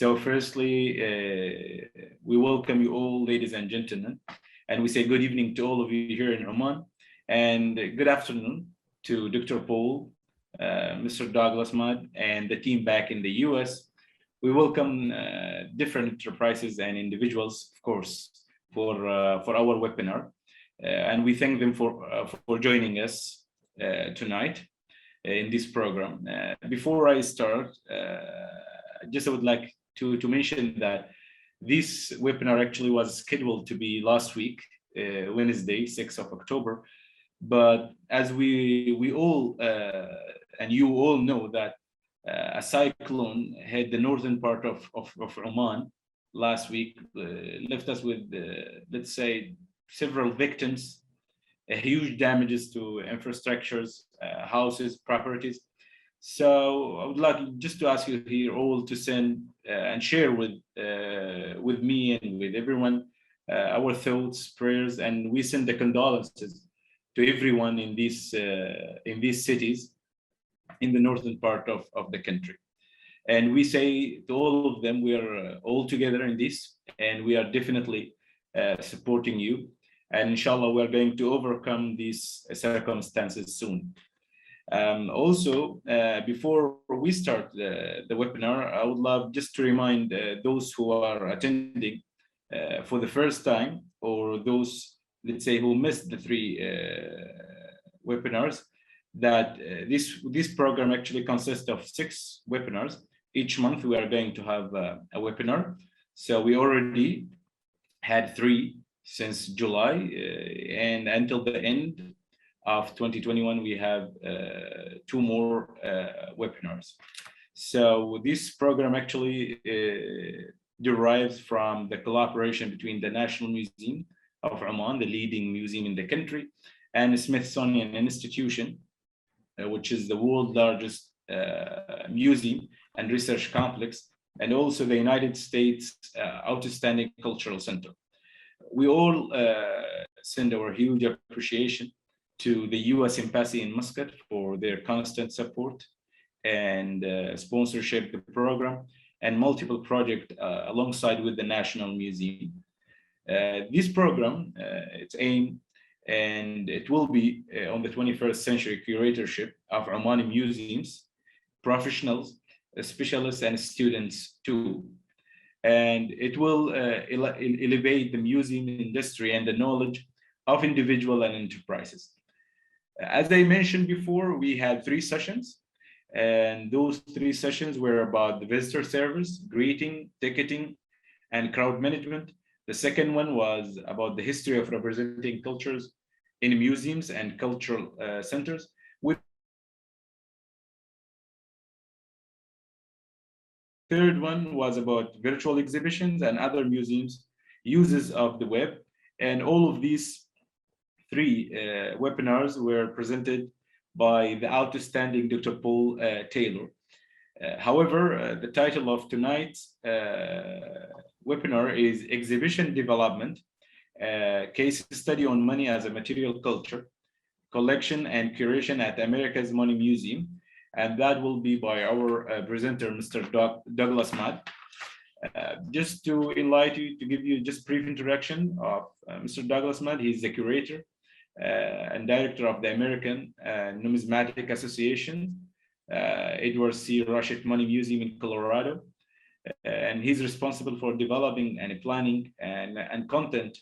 So firstly, we welcome you all, ladies and gentlemen, and we say good evening to all of you here in Oman, and good afternoon to Dr. Paul, Mr. Douglas Mudd, and the team back in the US. We welcome different enterprises and individuals, of course, for our webinar, and we thank them for joining us tonight in this program. Before I start, I would like to mention that this webinar actually was scheduled to be last week, Wednesday, 6th of October. But as we all, and you all know that a cyclone hit the northern part of Oman last week, left us with, let's say, several victims, huge damages to infrastructures, houses, properties. So I would like just to ask you here all to send and share with me and with everyone our thoughts, prayers, and we send the condolences to everyone in these cities in the northern part of the country. And we say to all of them, we are all together in this, and we are definitely supporting you. And inshallah, we're going to overcome these circumstances soon. Also, before we start the webinar, I would love just to remind those who are attending for the first time, or those, let's say, who missed the three webinars, that this program actually consists of 6 webinars. Each month we are going to have a webinar. So we already had 3 since July, and until the end of 2021, we have 2 more webinars. So this program actually derives from the collaboration between the National Museum of Oman, the leading museum in the country, and the Smithsonian Institution, which is the world's largest museum and research complex, and also the United States Outstanding Cultural Center. We all send our huge appreciation to the US Embassy in Muscat for their constant support and sponsorship of the program and multiple projects alongside with the National Museum. This program, its aim, and it will be on the 21st century curatorship of Omani museums, professionals, specialists, and students too. And it will elevate the museum industry and the knowledge of individuals and enterprises. As I mentioned before, we had 3 sessions, and those 3 sessions were about the visitor service, greeting, ticketing, and crowd management. The second one was about the history of representing cultures in museums and cultural centers. Third one was about virtual exhibitions and other museums uses of the web. And all of these 3 webinars were presented by the outstanding Dr. Paul Taylor. However, the title of tonight's webinar is Exhibition Development, Case Study on Money as a Material Culture, Collection and Curation at America's Money Museum. And that will be by our presenter, Mr. Douglas Mudd. Just to enlighten you, to give you just brief introduction of Mr. Douglas Mudd. He's the curator and director of the American Numismatic Association, Edward C. Rushett Money Museum in Colorado. And he's responsible for developing and planning and content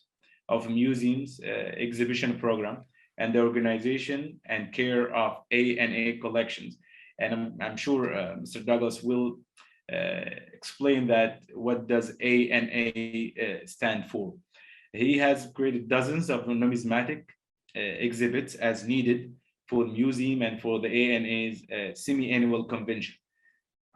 of museums exhibition program and the organization and care of A&A collections. And I'm sure Mr. Douglas will explain that what does A&A stand for. He has created dozens of numismatic exhibits as needed for the museum and for the A&A's semi-annual convention.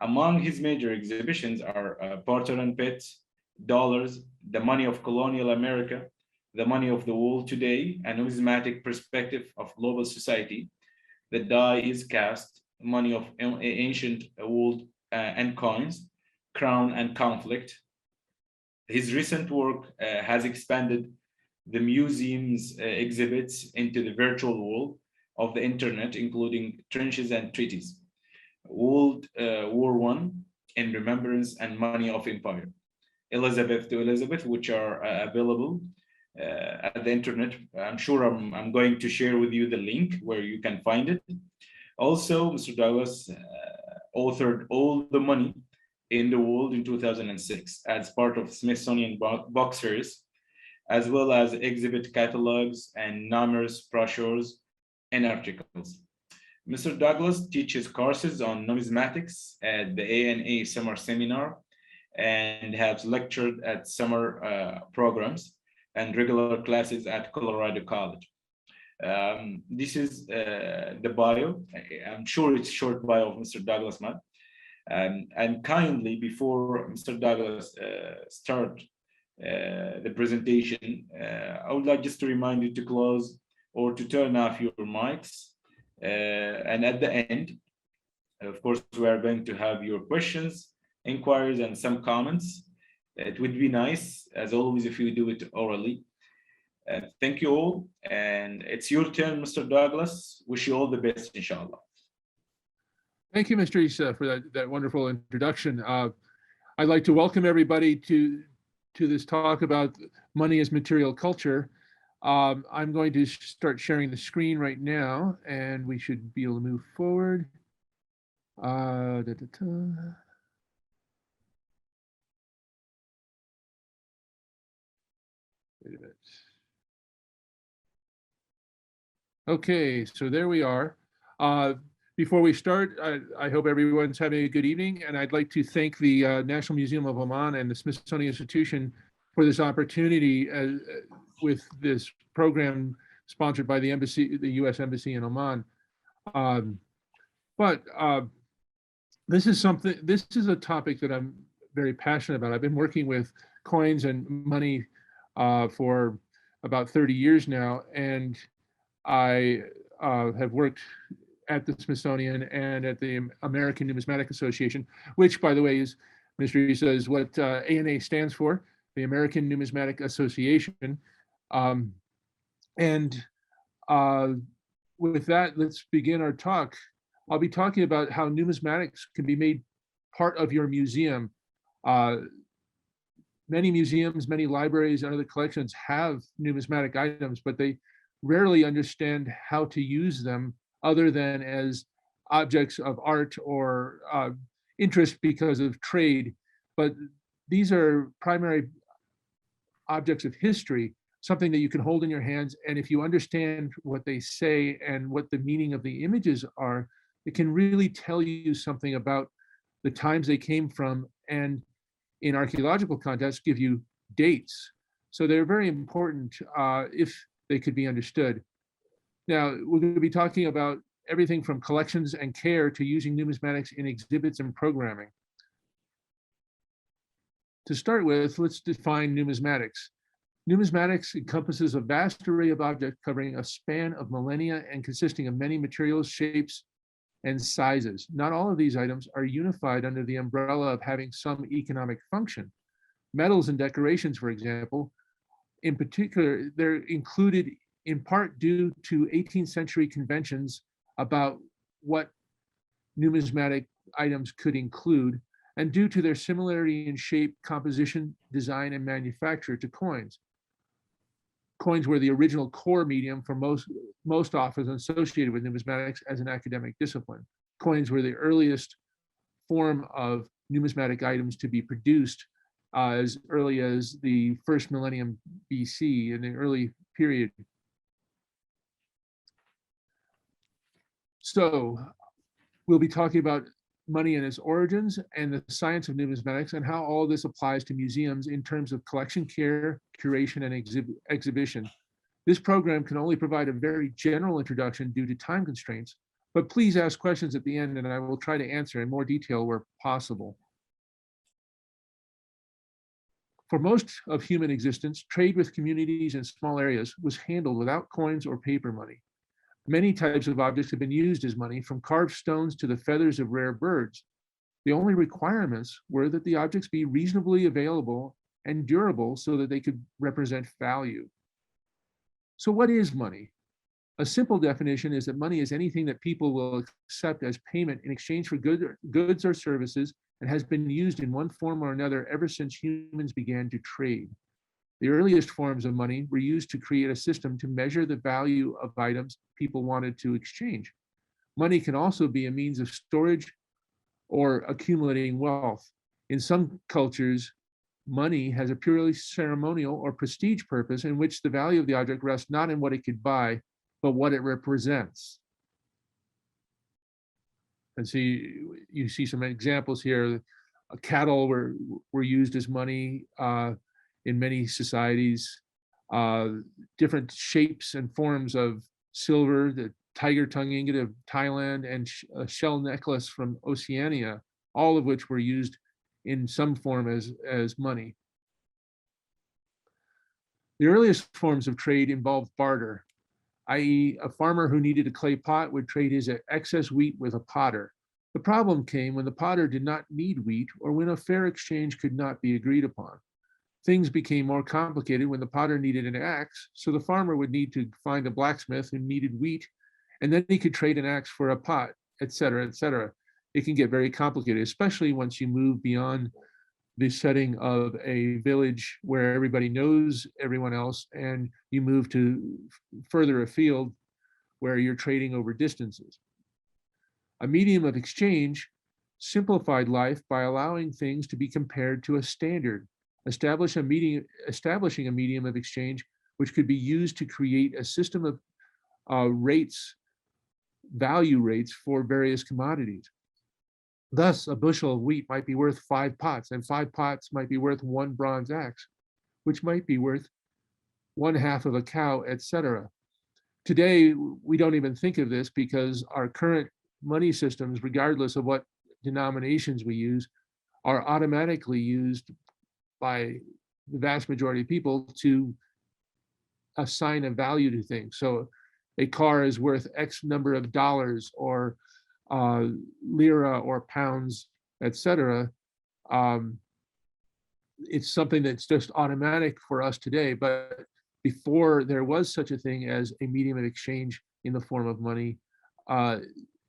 Among his major exhibitions are Barter and Pets, Dollars, The Money of Colonial America, The Money of the World Today, A Numismatic Perspective of Global Society, The Die is Cast, Money of Ancient World and Coins, Crown and Conflict. His recent work has expanded the museum's exhibits into the virtual world of the internet, including Trenches and Treaties, World War I, in remembrance and money of empire, Elizabeth to Elizabeth, which are available at the internet. I'm sure I'm going to share with you the link where you can find it. Also, Mr. Douglas authored All the Money in the World in 2006 as part of Smithsonian book series, as well as exhibit catalogs and numerous brochures and articles. Mr. Douglas teaches courses on numismatics at the ANA Summer Seminar and has lectured at summer programs and regular classes at Colorado College. This is the bio. I'm sure it's short bio of Mr. Douglas Matt. And kindly, before Mr. Douglas start the presentation, I would like just to remind you to close or to turn off your mics. And at the end, of course, we are going to have your questions, inquiries, and some comments. It would be nice, as always, if you do it orally. Thank you all, and it's your turn, Mr. Douglas. Wish you all the best, inshallah. Thank you, Mr. Issa, for that wonderful introduction. I'd like to welcome everybody to this talk about money as material culture. I'm going to start sharing the screen right now, and we should be able to move forward. Wait a minute. Okay, so there we are. Before we start, I hope everyone's having a good evening, and I'd like to thank the National Museum of Oman and the Smithsonian Institution for this opportunity with this program sponsored by the embassy, the U.S. Embassy in Oman. This is a topic that I'm very passionate about. I've been working with coins and money for about 30 years now, and I have worked at the Smithsonian and at the American Numismatic Association, which, by the way, is, Mr. Issa, is what ANA stands for, the American Numismatic Association. With that, let's begin our talk. I'll be talking about how numismatics can be made part of your museum. Many museums, many libraries, and other collections have numismatic items, but they rarely understand how to use them other than as objects of art or interest because of trade. But these are primary objects of history, something that you can hold in your hands. And if you understand what they say and what the meaning of the images are, it can really tell you something about the times they came from, and in archaeological context, give you dates. So they're very important if they could be understood. Now, we're going to be talking about everything from collections and care to using numismatics in exhibits and programming. To start with, let's define numismatics. Numismatics encompasses a vast array of objects covering a span of millennia and consisting of many materials, shapes, and sizes. Not all of these items are unified under the umbrella of having some economic function. Metals and decorations, for example, in particular, they're included in part due to 18th century conventions about what numismatic items could include, and due to their similarity in shape, composition, design, and manufacture to coins. Coins were the original core medium for most often associated with numismatics as an academic discipline. Coins were the earliest form of numismatic items to be produced as early as the first millennium BC, in the early period. So we'll be talking about money and its origins and the science of numismatics and how all this applies to museums in terms of collection care, curation, and exhibition. This program can only provide a very general introduction due to time constraints, but please ask questions at the end and I will try to answer in more detail where possible. For most of human existence, trade with communities in small areas was handled without coins or paper money. Many types of objects have been used as money, from carved stones to the feathers of rare birds. The only requirements were that the objects be reasonably available and durable so that they could represent value. So what is money? A simple definition is that money is anything that people will accept as payment in exchange for goods or services and has been used in one form or another ever since humans began to trade. The earliest forms of money were used to create a system to measure the value of items people wanted to exchange. Money can also be a means of storage or accumulating wealth. In some cultures, money has a purely ceremonial or prestige purpose in which the value of the object rests not in what it could buy, but what it represents. And so you see some examples here. Cattle were used as money in many societies. Different shapes and forms of silver, the tiger tongue ingot of Thailand, and a shell necklace from Oceania, all of which were used in some form as money. The earliest forms of trade involved barter, i.e. a farmer who needed a clay pot would trade his excess wheat with a potter. The problem came when the potter did not need wheat or when a fair exchange could not be agreed upon. Things became more complicated when the potter needed an axe, so the farmer would need to find a blacksmith who needed wheat, and then he could trade an axe for a pot, etc., etc. It can get very complicated, especially once you move beyond the setting of a village where everybody knows everyone else, and you move to further afield where you're trading over distances. A medium of exchange simplified life by allowing things to be compared to a standard, establishing a medium of exchange which could be used to create a system of value rates for various commodities. Thus, a bushel of wheat might be worth 5 pots, and 5 pots might be worth 1 bronze axe, which might be worth 1/2 of a cow, etc. Today, we don't even think of this because our current money systems, regardless of what denominations we use, are automatically used by the vast majority of people to assign a value to things. So a car is worth X number of dollars or lira or pounds, etc. It's something that's just automatic for us today. But before there was such a thing as a medium of exchange in the form of money,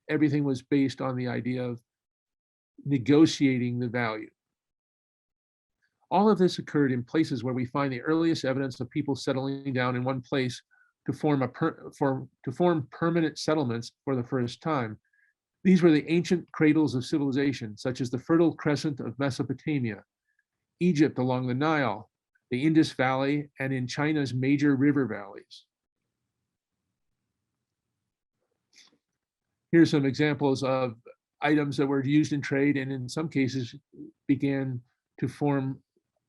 everything was based on the idea of negotiating the value. All of this occurred in places where we find the earliest evidence of people settling down in one place to form permanent settlements for the first time. These were the ancient cradles of civilization, such as the Fertile Crescent of Mesopotamia, Egypt along the Nile, the Indus Valley, and in China's major river valleys. Here's some examples of items that were used in trade and in some cases began to form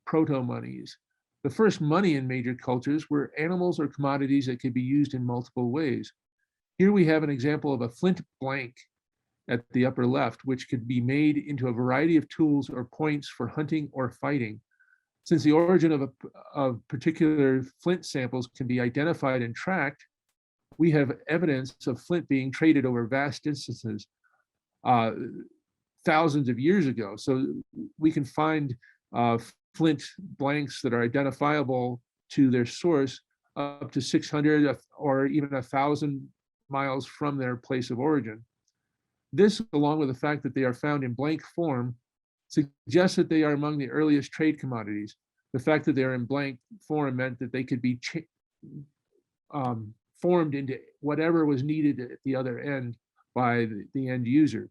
proto-monies. The first money in major cultures were animals or commodities that could be used in multiple ways. Here we have an example of a flint blank at the upper left, which could be made into a variety of tools or points for hunting or fighting. Since the origin of particular flint samples can be identified and tracked, we have evidence of flint being traded over vast distances thousands of years ago. So we can find flint blanks that are identifiable to their source up to 600 or even 1,000 miles from their place of origin. This, along with the fact that they are found in blank form, suggests that they are among the earliest trade commodities. The fact that they are in blank form meant that they could be formed into whatever was needed at the other end by the end user.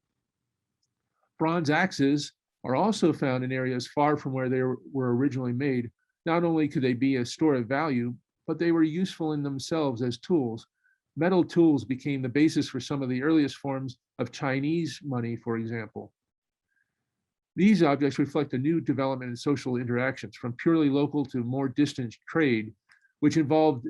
Bronze axes are also found in areas far from where they were originally made. Not only could they be a store of value, but they were useful in themselves as tools. Metal tools became the basis for some of the earliest forms of Chinese money, for example. These objects reflect a new development in social interactions, from purely local to more distant trade, which involved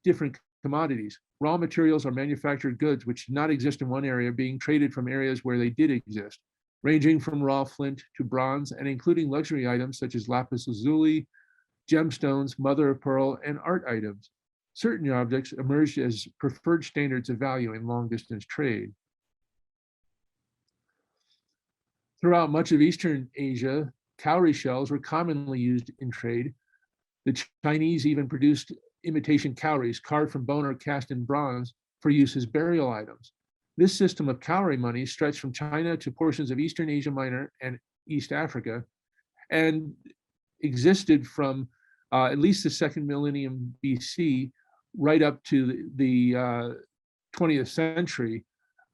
different commodities. Raw materials or manufactured goods which did not exist in one area being traded from areas where they did exist, ranging from raw flint to bronze and including luxury items such as lapis lazuli, gemstones, mother of pearl, and art items. Certain objects emerged as preferred standards of value in long-distance trade. Throughout much of Eastern Asia, cowrie shells were commonly used in trade. The Chinese even produced imitation cowries carved from bone or cast in bronze for use as burial items. This system of cowrie money stretched from China to portions of Eastern Asia Minor and East Africa, and existed from at least the second millennium BC right up to the 20th century.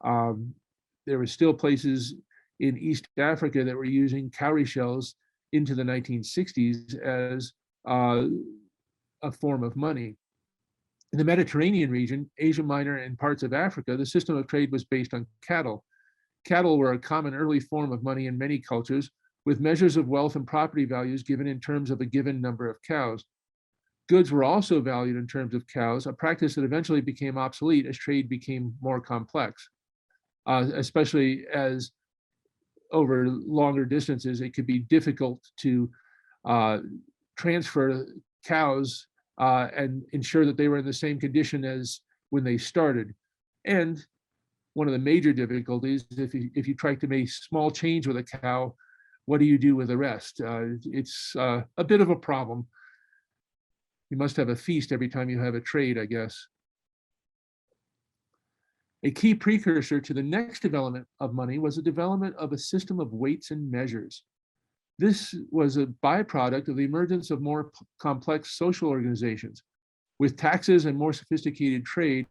There were still places in East Africa that were using cowrie shells into the 1960s as a form of money. In the Mediterranean region, Asia Minor, and parts of Africa, the system of trade was based on cattle. Cattle were a common early form of money in many cultures, with measures of wealth and property values given in terms of a given number of cows. Goods were also valued in terms of cows, a practice that eventually became obsolete as trade became more complex, especially as over longer distances, it could be difficult to transfer cows and ensure that they were in the same condition as when they started. And one of the major difficulties is if you try to make small change with a cow, what do you do with the rest? It's a bit of a problem. You must have a feast every time you have a trade, I guess. A key precursor to the next development of money was the development of a system of weights and measures. This was a byproduct of the emergence of more complex social organizations. With taxes and more sophisticated trade,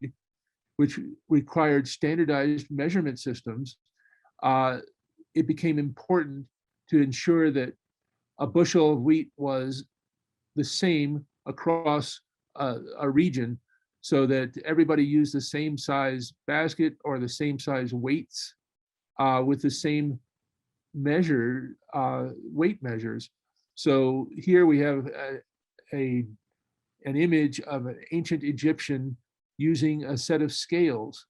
which required standardized measurement systems, it became important to ensure that a bushel of wheat was the same across a region, so that everybody used the same size basket or the same size weights with the same measure, weight measures. So here we have an image of an ancient Egyptian using a set of scales.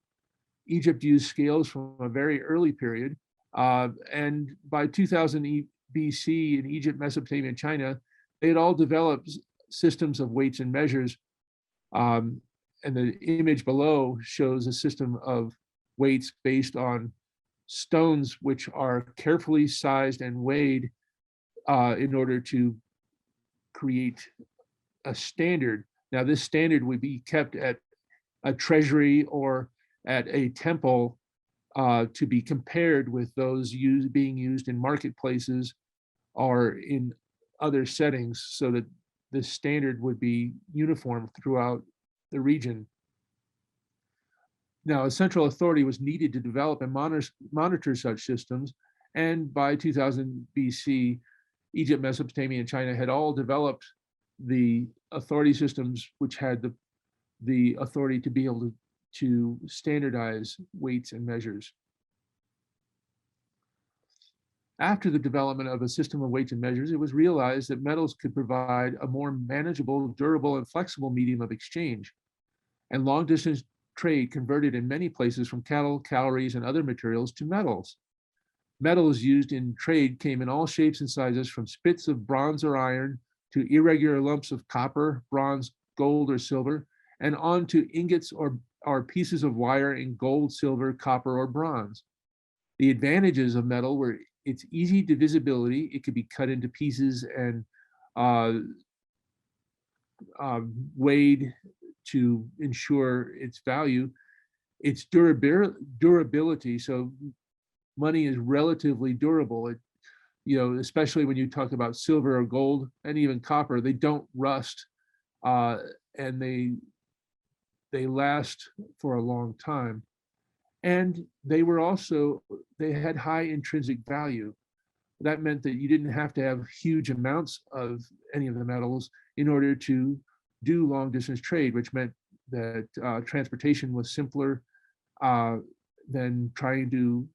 Egypt used scales from a very early period. And by 2000 BC in Egypt, Mesopotamia, and China, they had all developed systems of weights and measures. And the image below shows a system of weights based on stones, which are carefully sized and weighed in order to create a standard. Now, this standard would be kept at a treasury or at a temple to be compared with those being used in marketplaces or in other settings, so that this standard would be uniform throughout the region. Now, a central authority was needed to develop and monitor such systems, and by 2000 BC, Egypt, Mesopotamia, and China had all developed the authority systems which had the authority to be able to standardize weights and measures. After the development of a system of weights and measures, it was realized that metals could provide a more manageable, durable, and flexible medium of exchange. And long-distance trade converted in many places from cattle, calories, and other materials to metals. Metals used in trade came in all shapes and sizes, from spits of bronze or iron to irregular lumps of copper, bronze, gold, or silver, and on to ingots or pieces of wire in gold, silver, copper, or bronze. The advantages of metal were its easy divisibility. It could be cut into pieces and weighed to ensure its value. Its durability, so money is relatively durable. Especially when you talk about silver or gold and even copper, they don't rust, and they last for a long time. And they had high intrinsic value. That meant that you didn't have to have huge amounts of any of the metals in order to do long distance trade, which meant that transportation was simpler than trying to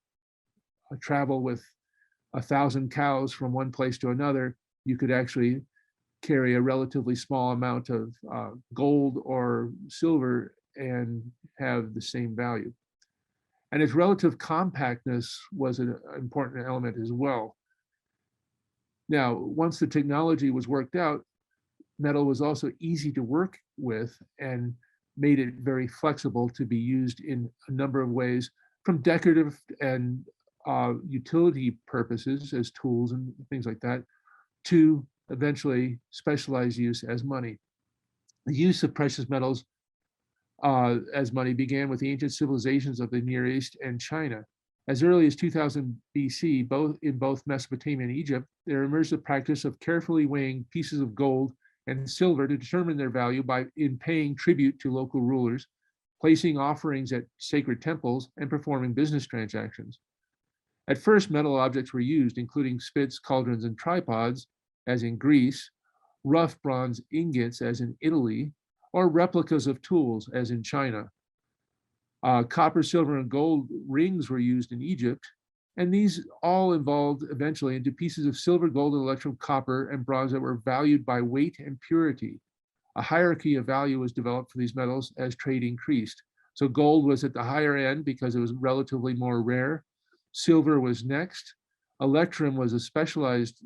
travel with 1,000 cows from one place to another. You could actually carry a relatively small amount of gold or silver and have the same value. And its relative compactness was an important element as well. Now, once the technology was worked out, metal was also easy to work with and made it very flexible to be used in a number of ways, from decorative and utility purposes as tools and things like that, to eventually specialized use as money. The use of precious metals as money began with the ancient civilizations of the Near East and China. As early as 2000 BC, in both Mesopotamia and Egypt, there emerged the practice of carefully weighing pieces of gold and silver to determine their value in paying tribute to local rulers, placing offerings at sacred temples, and performing business transactions. At first, metal objects were used, including spits, cauldrons, and tripods, as in Greece, rough bronze ingots, as in Italy, or replicas of tools, as in China. Copper, silver, and gold rings were used in Egypt, and these all evolved eventually into pieces of silver, gold, and electrum copper and bronze that were valued by weight and purity. A hierarchy of value was developed for these metals as trade increased. So gold was at the higher end because it was relatively more rare. Silver was next. Electrum was a specialized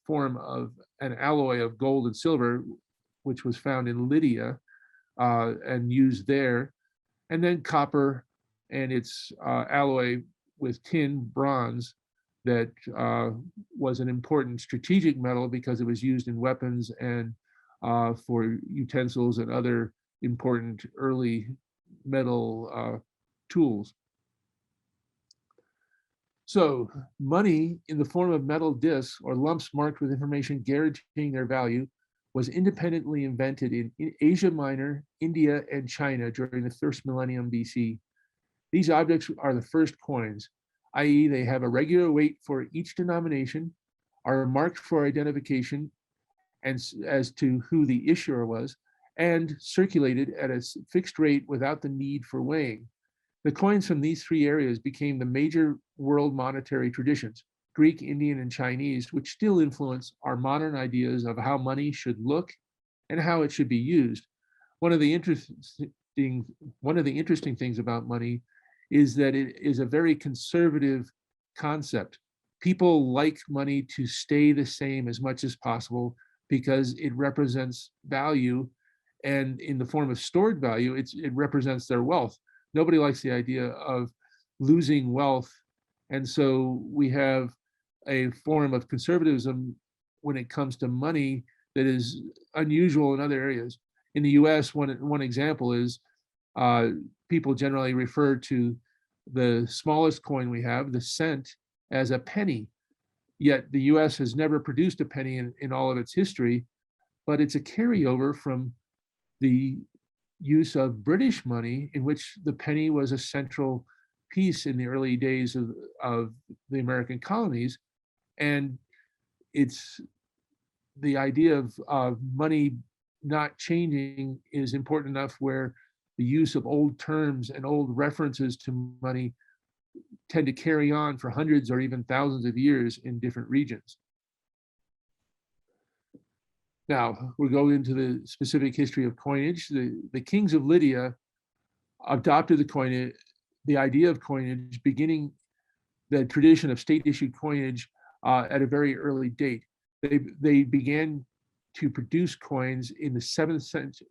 form of an alloy of gold and silver, which was found in Lydia and used there. And then copper and its alloy with tin, bronze, that was an important strategic metal because it was used in weapons and for utensils and other important early metal tools. So money in the form of metal discs or lumps marked with information guaranteeing their value was independently invented in Asia Minor, India, and China during the first millennium BC. These objects are the first coins, i.e. they have a regular weight for each denomination, are marked for identification and as to who the issuer was, and circulated at a fixed rate without the need for weighing. The coins from these three areas became the major world monetary traditions, Greek, Indian, and Chinese, which still influence our modern ideas of how money should look and how it should be used. One of the interesting things about money is that it is a very conservative concept. People like money to stay the same as much as possible because it represents value, and in the form of stored value, it represents their wealth. Nobody likes the idea of losing wealth, and so we have a form of conservatism when it comes to money that is unusual in other areas. In the US, one example is people generally refer to the smallest coin we have, the cent, as a penny. Yet the US has never produced a penny in all of its history, but it's a carryover from the use of British money, in which the penny was a central piece in the early days of the American colonies. And it's the idea of money not changing is important enough where the use of old terms and old references to money tend to carry on for hundreds or even thousands of years in different regions. Now, we'll go into the specific history of coinage. The kings of Lydia adopted the idea of coinage, beginning the tradition of state-issued coinage at a very early date. They began to produce coins in the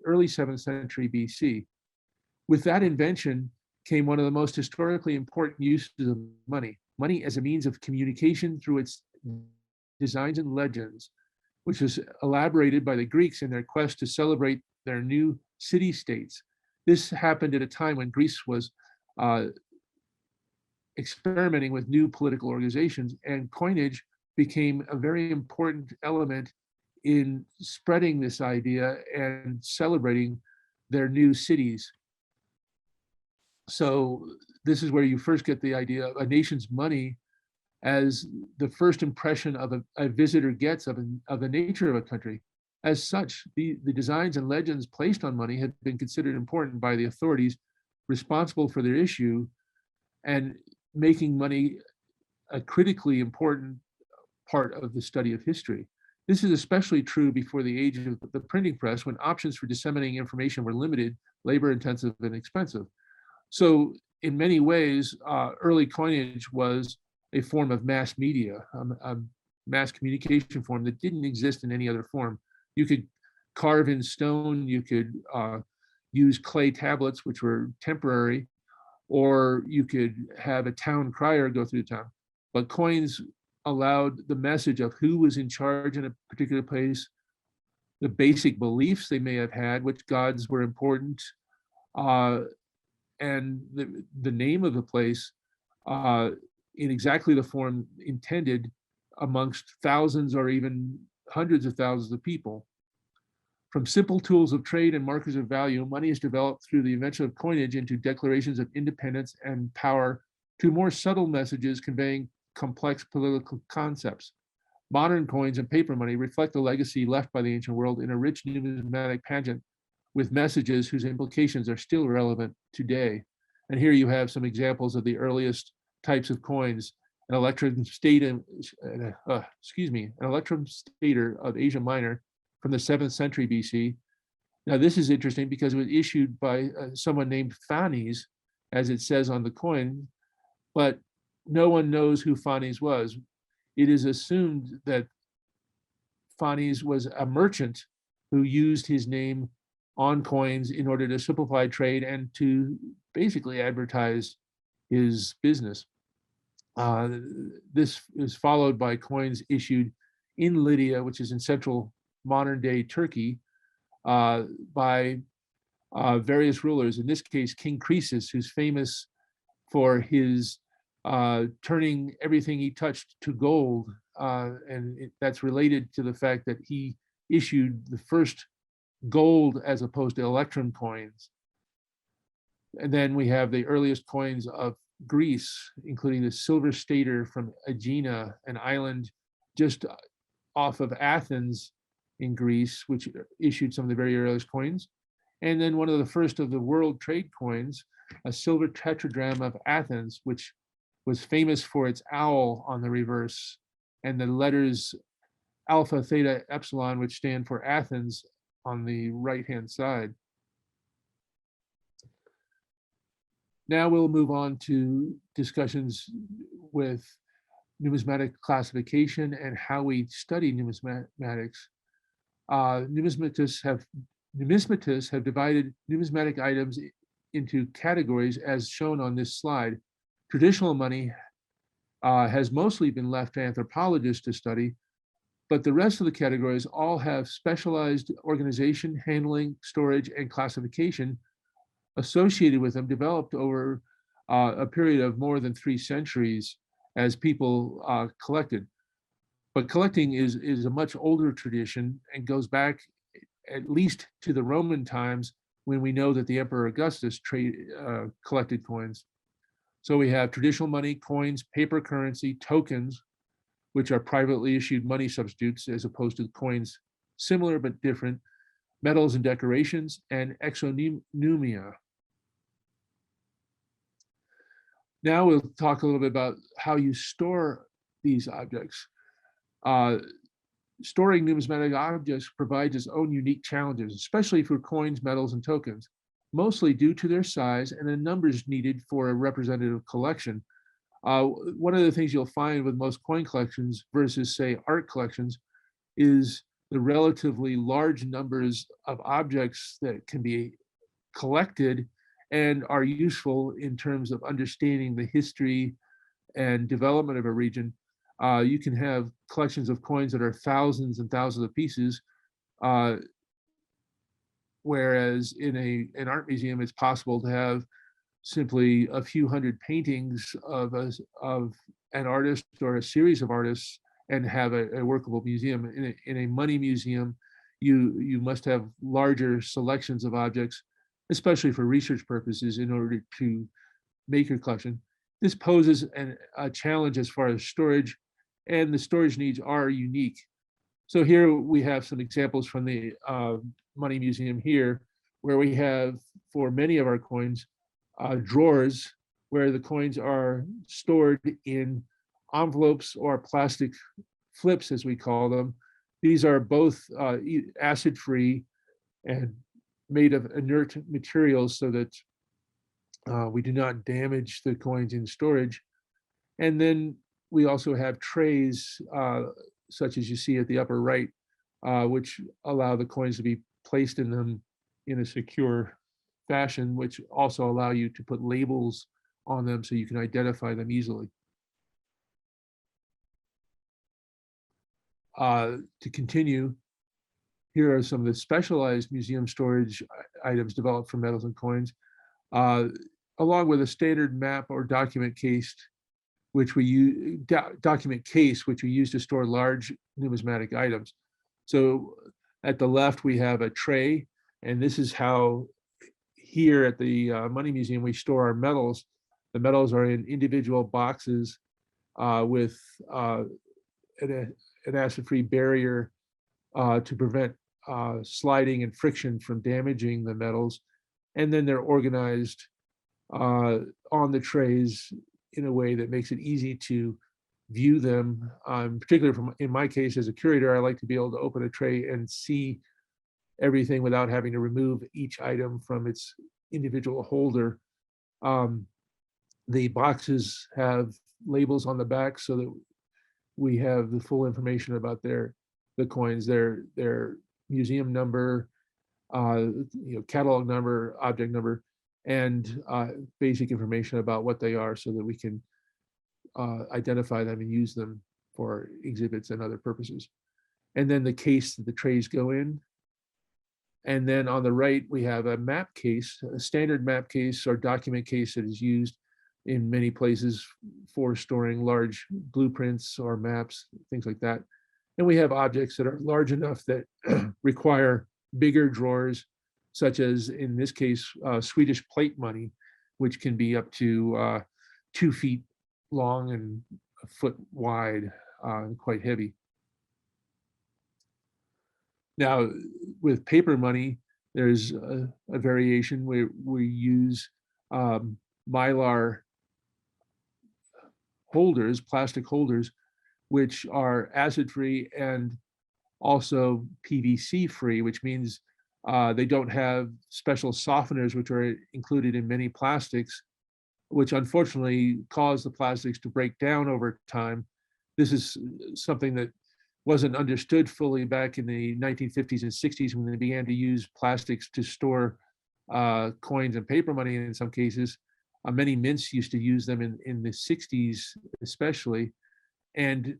early 7th century BC. With that invention came one of the most historically important uses of money. Money as a means of communication through its designs and legends, which was elaborated by the Greeks in their quest to celebrate their new city-states. This happened at a time when Greece was experimenting with new political organizations, and coinage became a very important element in spreading this idea and celebrating their new cities. So this is where you first get the idea of a nation's money as the first impression of a visitor gets of the nature of a country. As such, the designs and legends placed on money had been considered important by the authorities responsible for their issue, and making money a critically important part of the study of history. This is especially true before the age of the printing press, when options for disseminating information were limited, labor-intensive, and expensive. So in many ways, early coinage was a form of mass media, a mass communication form that didn't exist in any other form. You could carve in stone, you could use clay tablets, which were temporary, or you could have a town crier go through the town. But coins allowed the message of who was in charge in a particular place, the basic beliefs they may have had, which gods were important, and the name of the place in exactly the form intended amongst thousands or even hundreds of thousands of people. From simple tools of trade and markers of value, money is developed through the invention of coinage into declarations of independence and power to more subtle messages conveying complex political concepts. Modern coins and paper money reflect the legacy left by the ancient world in a rich numismatic pageant with messages whose implications are still relevant today. And here you have some examples of the earliest types of coins: an electrum stater of Asia Minor from the 7th century BC. Now, this is interesting because it was issued by someone named Phanes, as it says on the coin, but no one knows who Phanes was. It is assumed that Phanes was a merchant who used his name on coins in order to simplify trade and to basically advertise his business. This is followed by coins issued in Lydia, which is in central modern day Turkey, by various rulers, in this case, King Croesus, who's famous for his turning everything he touched to gold. That's related to the fact that he issued the first gold as opposed to electrum coins. And then we have the earliest coins of Greece, including the silver stater from Aegina, an island just off of Athens in Greece, which issued some of the very earliest coins. And then one of the first of the world trade coins, a silver tetradrachm of Athens, which was famous for its owl on the reverse, and the letters alpha, theta, epsilon, which stand for Athens, on the right-hand side. Now we'll move on to discussions with numismatic classification and how we study numismatics. Numismatists have divided numismatic items into categories as shown on this slide. Traditional money has mostly been left to anthropologists to study, but the rest of the categories all have specialized organization, handling, storage, and classification associated with them, developed over a period of more than 3 centuries as people collected. But collecting is a much older tradition and goes back at least to the Roman times, when we know that the Emperor Augustus collected coins. So we have traditional money, coins, paper currency, tokens, which are privately issued money substitutes as opposed to coins similar but different, metals and decorations, and exonumia. Now we'll talk a little bit about how you store these objects. Storing numismatic objects provides its own unique challenges, especially for coins, metals, and tokens, mostly due to their size and the numbers needed for a representative collection. One of the things you'll find with most coin collections versus, say, art collections is the relatively large numbers of objects that can be collected and are useful in terms of understanding the history and development of a region. You can have collections of coins that are thousands and thousands of pieces, whereas in an art museum, it's possible to have simply a few hundred paintings of an artist or a series of artists and have a workable museum. In a money museum, you must have larger selections of objects, especially for research purposes, in order to make your collection. This poses a challenge as far as storage, and the storage needs are unique. So here we have some examples from the Money Museum here, where we have, for many of our coins, drawers where the coins are stored in envelopes or plastic flips, as we call them. These are both acid-free and made of inert materials so that we do not damage the coins in storage. And then we also have trays, such as you see at the upper right, which allow the coins to be placed in them in a secure fashion, which also allow you to put labels on them so you can identify them easily. To continue, here are some of the specialized museum storage items developed for metals and coins, along with a standard map or document case which we use, document case, which we use to store large numismatic items. So at the left, we have a tray, and this is how here at the Money Museum, we store our medals. The medals are in individual boxes with an acid-free barrier to prevent sliding and friction from damaging the medals. And then they're organized on the trays in a way that makes it easy to view them. Particularly in my case, as a curator, I like to be able to open a tray and see everything without having to remove each item from its individual holder. The boxes have labels on the back so that we have the full information about the coins, their museum number, catalog number, object number, and basic information about what they are so that we can identify them and use them for exhibits and other purposes. And then the case that the trays go in. And then on the right, we have a map case, a standard map case or document case that is used in many places for storing large blueprints or maps, things like that. And we have objects that are large enough that require bigger drawers, such as in this case, Swedish plate money, which can be up to 2 feet long and a foot wide, and quite heavy. Now, with paper money, there's a variation where we use Mylar holders, plastic holders, which are acid-free and also PVC-free, which means they don't have special softeners, which are included in many plastics, which unfortunately cause the plastics to break down over time. This is something that wasn't understood fully back in the 1950s and 60s when they began to use plastics to store coins and paper money in some cases. Many mints used to use them in the 60s especially. And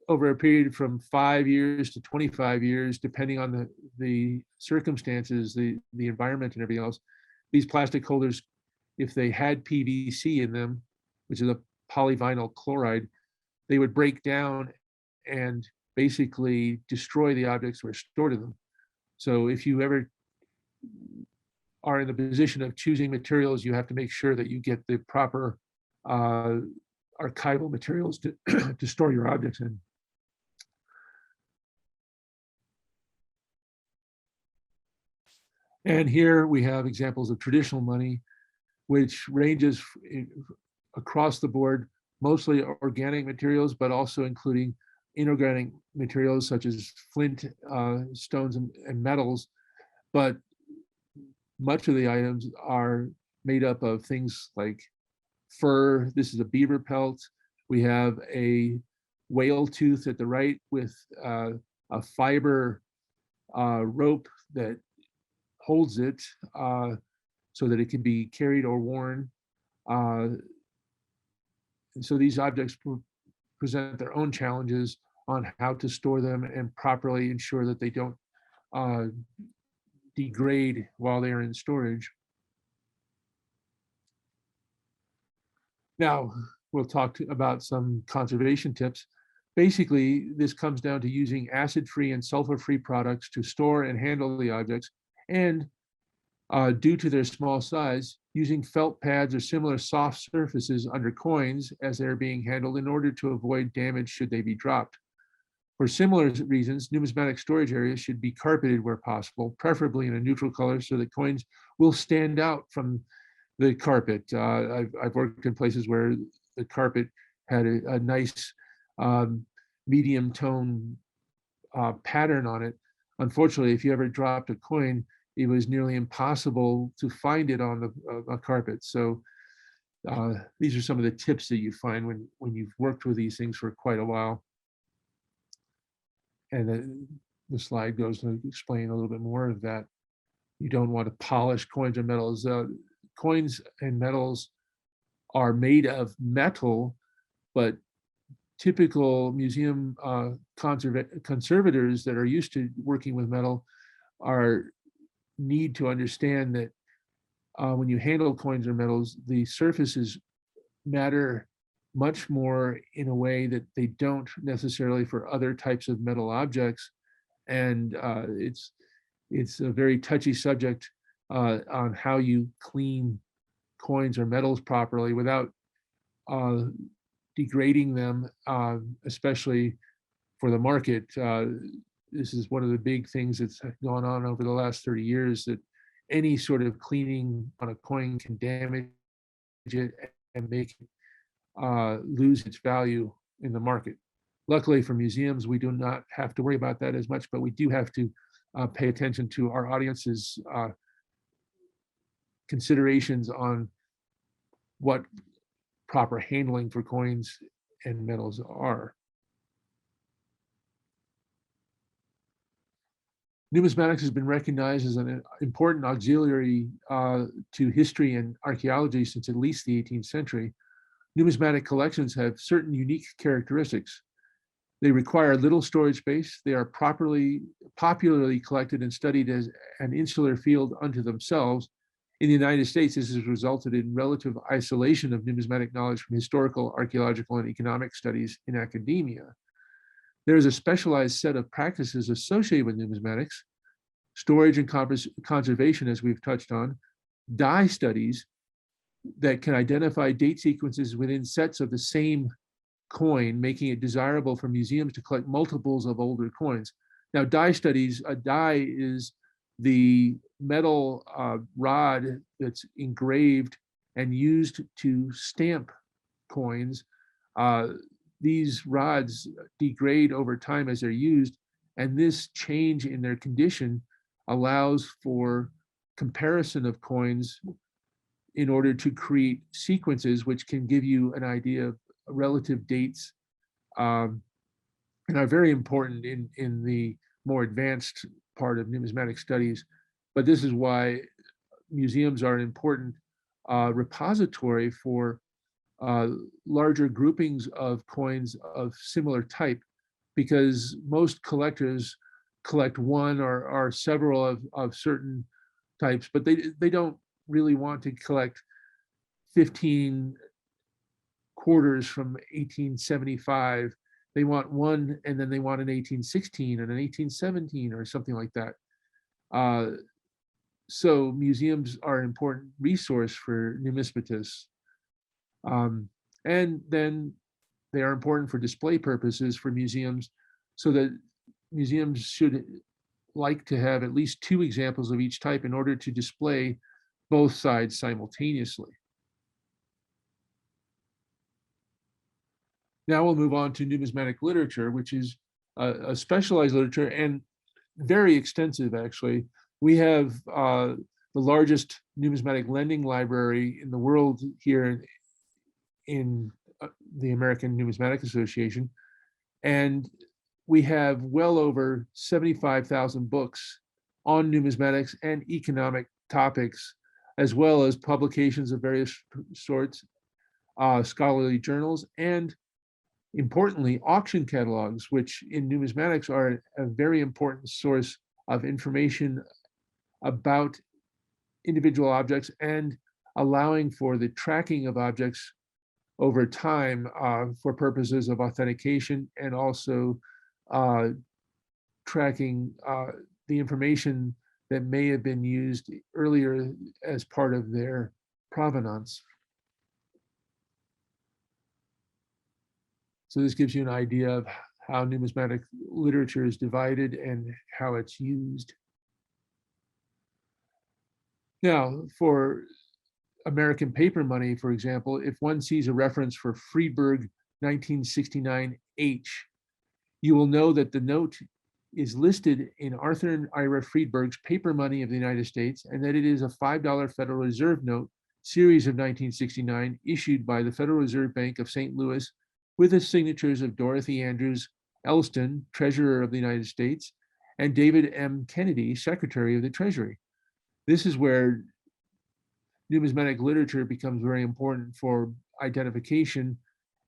over a period from 5 years to 25 years, depending on the circumstances, the environment and everything else, these plastic holders, if they had PVC in them, which is a polyvinyl chloride, they would break down and basically destroy the objects that were stored in them. So if you ever are in the position of choosing materials, you have to make sure that you get the proper archival materials to, to store your objects in. And here we have examples of traditional money, which ranges across the board, mostly organic materials, but also including inorganic materials such as flint, stones, and metals. But much of the items are made up of things like fur. This is a beaver pelt. We have a whale tooth at the right with a fiber rope that holds it so that it can be carried or worn. And so these objects present their own challenges on how to store them and properly ensure that they don't degrade while they're in storage. Now, we'll talk about some conservation tips. Basically, this comes down to using acid-free and sulfur-free products to store and handle the objects, and due to their small size, using felt pads or similar soft surfaces under coins as they're being handled in order to avoid damage should they be dropped. For similar reasons, numismatic storage areas should be carpeted where possible, preferably in a neutral color so that coins will stand out from the carpet. I've worked in places where the carpet had a nice medium tone pattern on it. Unfortunately, if you ever dropped a coin, it was nearly impossible to find it on the carpet. So these are some of the tips that you find when you've worked with these things for quite a while. And then the slide goes to explain a little bit more of that. You don't want to polish coins or metals. Coins and metals are made of metal, but typical museum conservators that are used to working with metal need to understand that when you handle coins or metals, the surfaces matter much more in a way that they don't necessarily for other types of metal objects. And it's a very touchy subject on how you clean coins or metals properly without degrading them, especially for the market. This is one of the big things that's gone on over the last 30 years, that any sort of cleaning on a coin can damage it and make it lose its value in the market. Luckily for museums, we do not have to worry about that as much, but we do have to pay attention to our audience's considerations on what proper handling for coins and metals are. Numismatics has been recognized as an important auxiliary to history and archaeology since at least the 18th century. Numismatic collections have certain unique characteristics. They require little storage space. They are popularly collected and studied as an insular field unto themselves. In the United States, this has resulted in relative isolation of numismatic knowledge from historical, archaeological, and economic studies in academia. There is a specialized set of practices associated with numismatics: storage and conservation, as we've touched on, die studies that can identify date sequences within sets of the same coin, making it desirable for museums to collect multiples of older coins. Now, die studies, a die is the metal rod that's engraved and used to stamp coins. These rods degrade over time as they're used, and this change in their condition allows for comparison of coins in order to create sequences which can give you an idea of relative dates, and are very important in the more advanced part of numismatic studies. But this is why museums are an important repository for larger groupings of coins of similar type, because most collectors collect one or several of certain types, but they don't really want to collect 15 quarters from 1875. They want one, and then they want an 1816 and an 1817 or something like that. So museums are an important resource for numismatists. And then they are important for display purposes for museums, so that museums should like to have at least 2 examples of each type in order to display both sides simultaneously. Now we'll move on to numismatic literature, which is a specialized literature and very extensive, actually. We have the largest numismatic lending library in the world here in the American Numismatic Association. And we have well over 75,000 books on numismatics and economic topics, as well as publications of various sorts, scholarly journals, and importantly, auction catalogs, which in numismatics are a very important source of information about individual objects and allowing for the tracking of objects over time for purposes of authentication, and also tracking the information that may have been used earlier as part of their provenance. So this gives you an idea of how numismatic literature is divided and how it's used. Now, for American paper money, for example, if one sees a reference for Friedberg 1969H, you will know that the note is listed in Arthur and Ira Friedberg's Paper Money of the United States, and that it is a $5 Federal Reserve note, series of 1969, issued by the Federal Reserve Bank of St. Louis, with the signatures of Dorothy Andrews Elston, Treasurer of the United States, and David M. Kennedy, Secretary of the Treasury. This is where numismatic literature becomes very important for identification,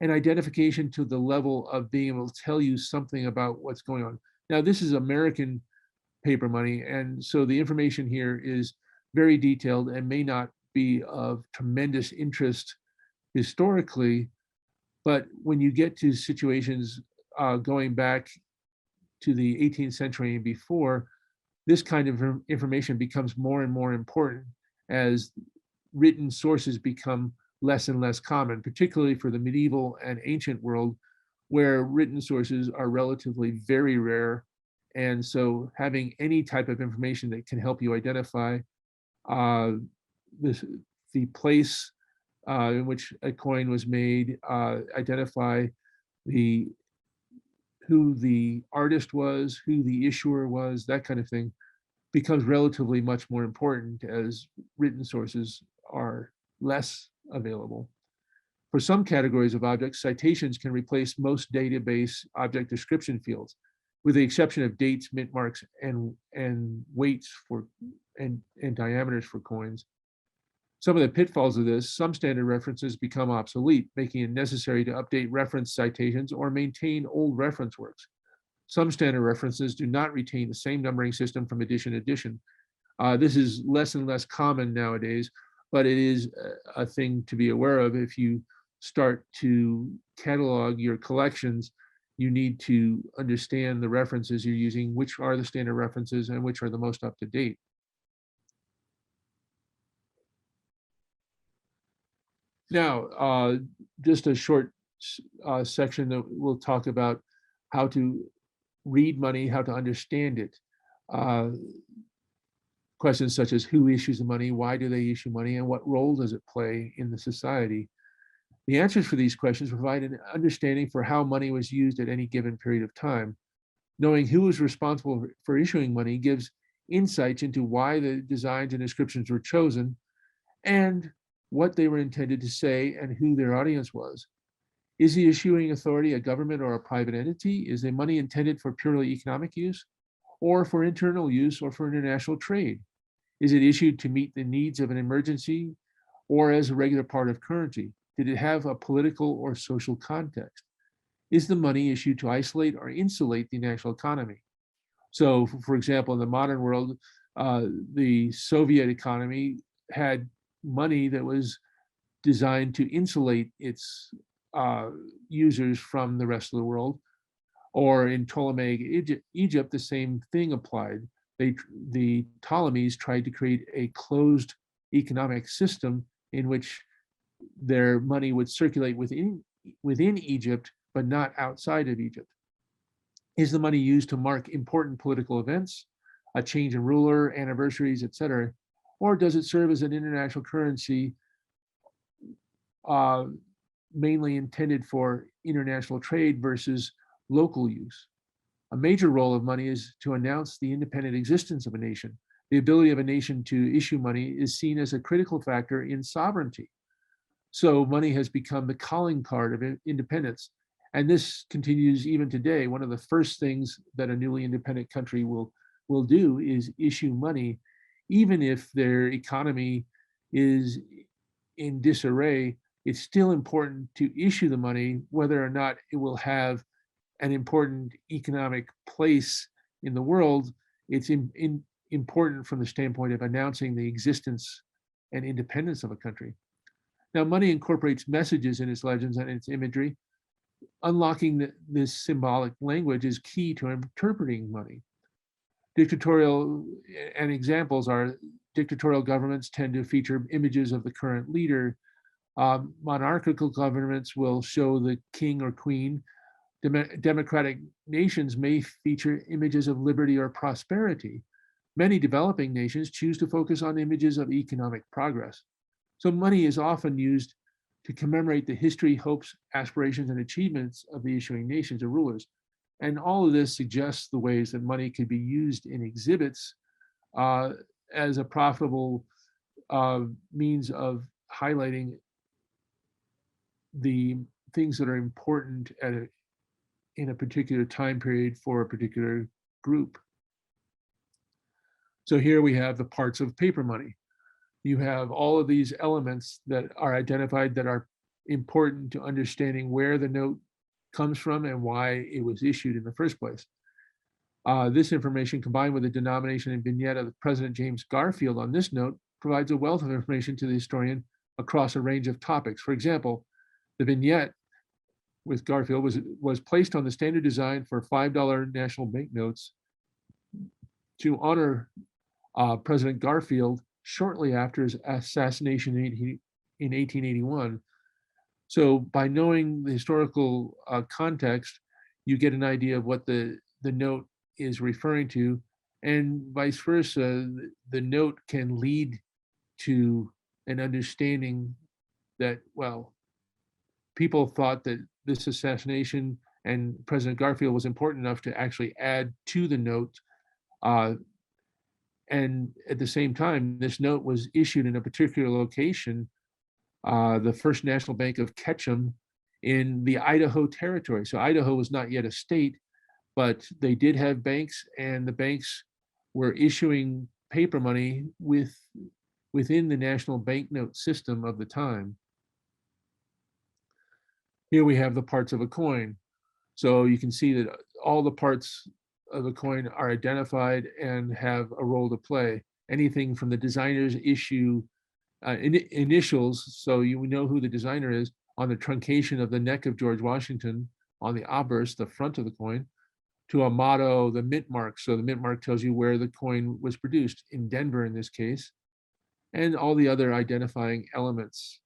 and identification to the level of being able to tell you something about what's going on. Now, this is American paper money, and so the information here is very detailed and may not be of tremendous interest historically, But when you get to situations going back to the 18th century and before, this kind of information becomes more and more important as written sources become less and less common, particularly for the medieval and ancient world, where written sources are relatively very rare. And so having any type of information that can help you identify the place in which a coin was made, identify who the artist was, who the issuer was, that kind of thing, becomes relatively much more important as written sources are less available. For some categories of objects, citations can replace most database object description fields, with the exception of dates, mint marks, and weights and diameters for coins. Some of the pitfalls of this: some standard references become obsolete, making it necessary to update reference citations or maintain old reference works. Some standard references do not retain the same numbering system from edition to edition. This is less and less common nowadays, but it is a thing to be aware of. If you start to catalog your collections, you need to understand the references you're using, which are the standard references and which are the most up to date. Now, just a short section that we'll talk about how to read money, how to understand it. Questions such as who issues the money, why do they issue money, and what role does it play in the society? The answers for these questions provide an understanding for how money was used at any given period of time. Knowing who was responsible for issuing money gives insights into why the designs and descriptions were chosen and what they were intended to say and who their audience was. Is the issuing authority a government or a private entity? Is the money intended for purely economic use, or for internal use, or for international trade? Is it issued to meet the needs of an emergency or as a regular part of currency? Did it have a political or social context? Is the money issued to isolate or insulate the national economy? So, for example, in the modern world, the Soviet economy had money that was designed to insulate its users from the rest of the world. Or in Ptolemaic Egypt, the same thing applied. The Ptolemies tried to create a closed economic system in which their money would circulate within Egypt, but not outside of Egypt. Is the money used to mark important political events, a change in ruler, anniversaries, etc., or does it serve as an international currency mainly intended for international trade versus local use? A major role of money is to announce the independent existence of a nation. The ability of a nation to issue money is seen as a critical factor in sovereignty. So money has become the calling card of independence. And this continues even today. One of the first things that a newly independent country will do is issue money, even if their economy is in disarray. It's still important to issue the money, whether or not it will have an important economic place in the world. It's important from the standpoint of announcing the existence and independence of a country. Now, money incorporates messages in its legends and its imagery. Unlocking this symbolic language is key to interpreting money. Dictatorial and examples are dictatorial governments tend to feature images of the current leader. Monarchical governments will show the king or queen. Democratic nations may feature images of liberty or prosperity. Many developing nations choose to focus on images of economic progress. So money is often used to commemorate the history, hopes, aspirations, and achievements of the issuing nations or rulers. And all of this suggests the ways that money could be used in exhibits as a profitable means of highlighting the things that are important in a particular time period for a particular group. So here we have the parts of paper money. You have all of these elements that are identified that are important to understanding where the note comes from and why it was issued in the first place. This information, combined with the denomination and vignette of President James Garfield on this note, provides a wealth of information to the historian across a range of topics. For example, the vignette with Garfield was placed on the standard design for $5 national banknotes to honor President Garfield shortly after his assassination in 1881. So by knowing the historical context, you get an idea of what the note is referring to, and vice versa. The note can lead to an understanding that, well, people thought that this assassination and President Garfield was important enough to actually add to the note. And at the same time, this note was issued in a particular location, the First National Bank of Ketchum in the Idaho Territory. So Idaho was not yet a state, but they did have banks, and the banks were issuing paper money within the national banknote system of the time. Here we have the parts of a coin. So you can see that all the parts of a coin are identified and have a role to play. Anything from the designer's initials, so you know who the designer is, on the truncation of the neck of George Washington, on the obverse, the front of the coin, to a motto, the mint mark. So the mint mark tells you where the coin was produced, in Denver in this case, and all the other identifying elements.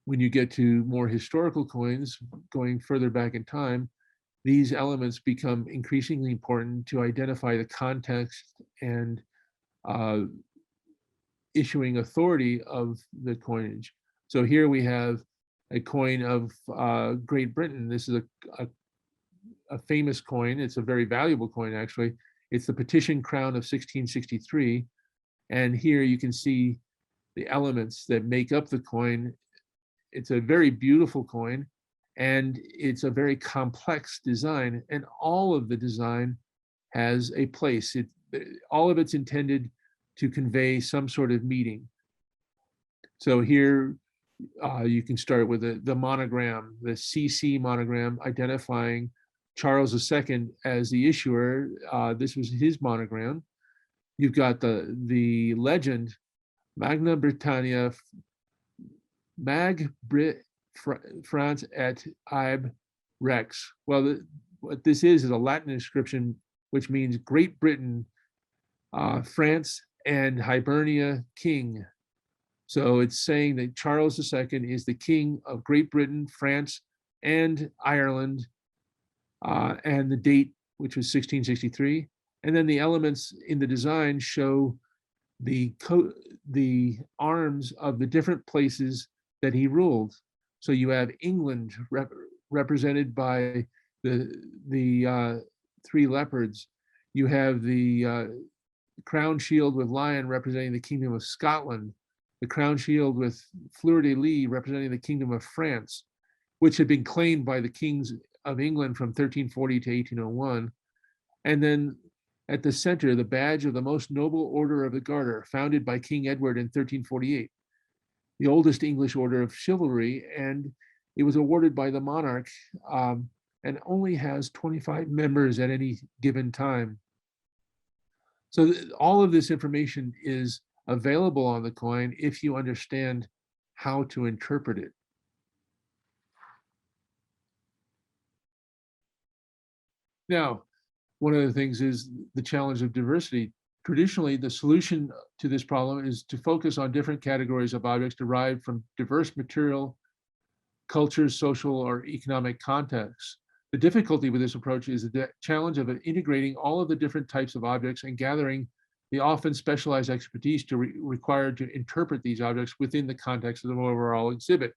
When you get to more historical coins, going further back in time, these elements become increasingly important to identify the context and issuing authority of the coinage. So here we have a coin of Great Britain. This is a famous coin. It's a very valuable coin, actually. It's the Petition Crown of 1663. And here you can see the elements that make up the coin. It's a very beautiful coin, and it's a very complex design, and all of the design has a place. All of it's intended to convey some sort of meaning. So here you can start with the monogram, the CC monogram, identifying Charles II as the issuer. This was his monogram. You've got the legend, Magna Britannia, Mag Brit France et Ib Rex. Well, what this is a Latin inscription, which means Great Britain, France, and Hibernia King. So it's saying that Charles II is the king of Great Britain, France, and Ireland, and the date, which was 1663. And then the elements in the design show the arms of the different places that he ruled. So you have England represented by the three leopards. You have the crown shield with lion representing the Kingdom of Scotland, the crown shield with fleur-de-lis representing the Kingdom of France, which had been claimed by the kings of England from 1340 to 1801. And then at the center, the badge of the Most Noble Order of the Garter, founded by King Edward in 1348. The oldest English order of chivalry, and it was awarded by the monarch and only has 25 members at any given time. So all of this information is available on the coin if you understand how to interpret it. Now, one of the things is the challenge of diversity. Traditionally, the solution to this problem is to focus on different categories of objects derived from diverse material, cultures, social, or economic contexts. The difficulty with this approach is the challenge of integrating all of the different types of objects and gathering the often specialized expertise required to interpret these objects within the context of the overall exhibit.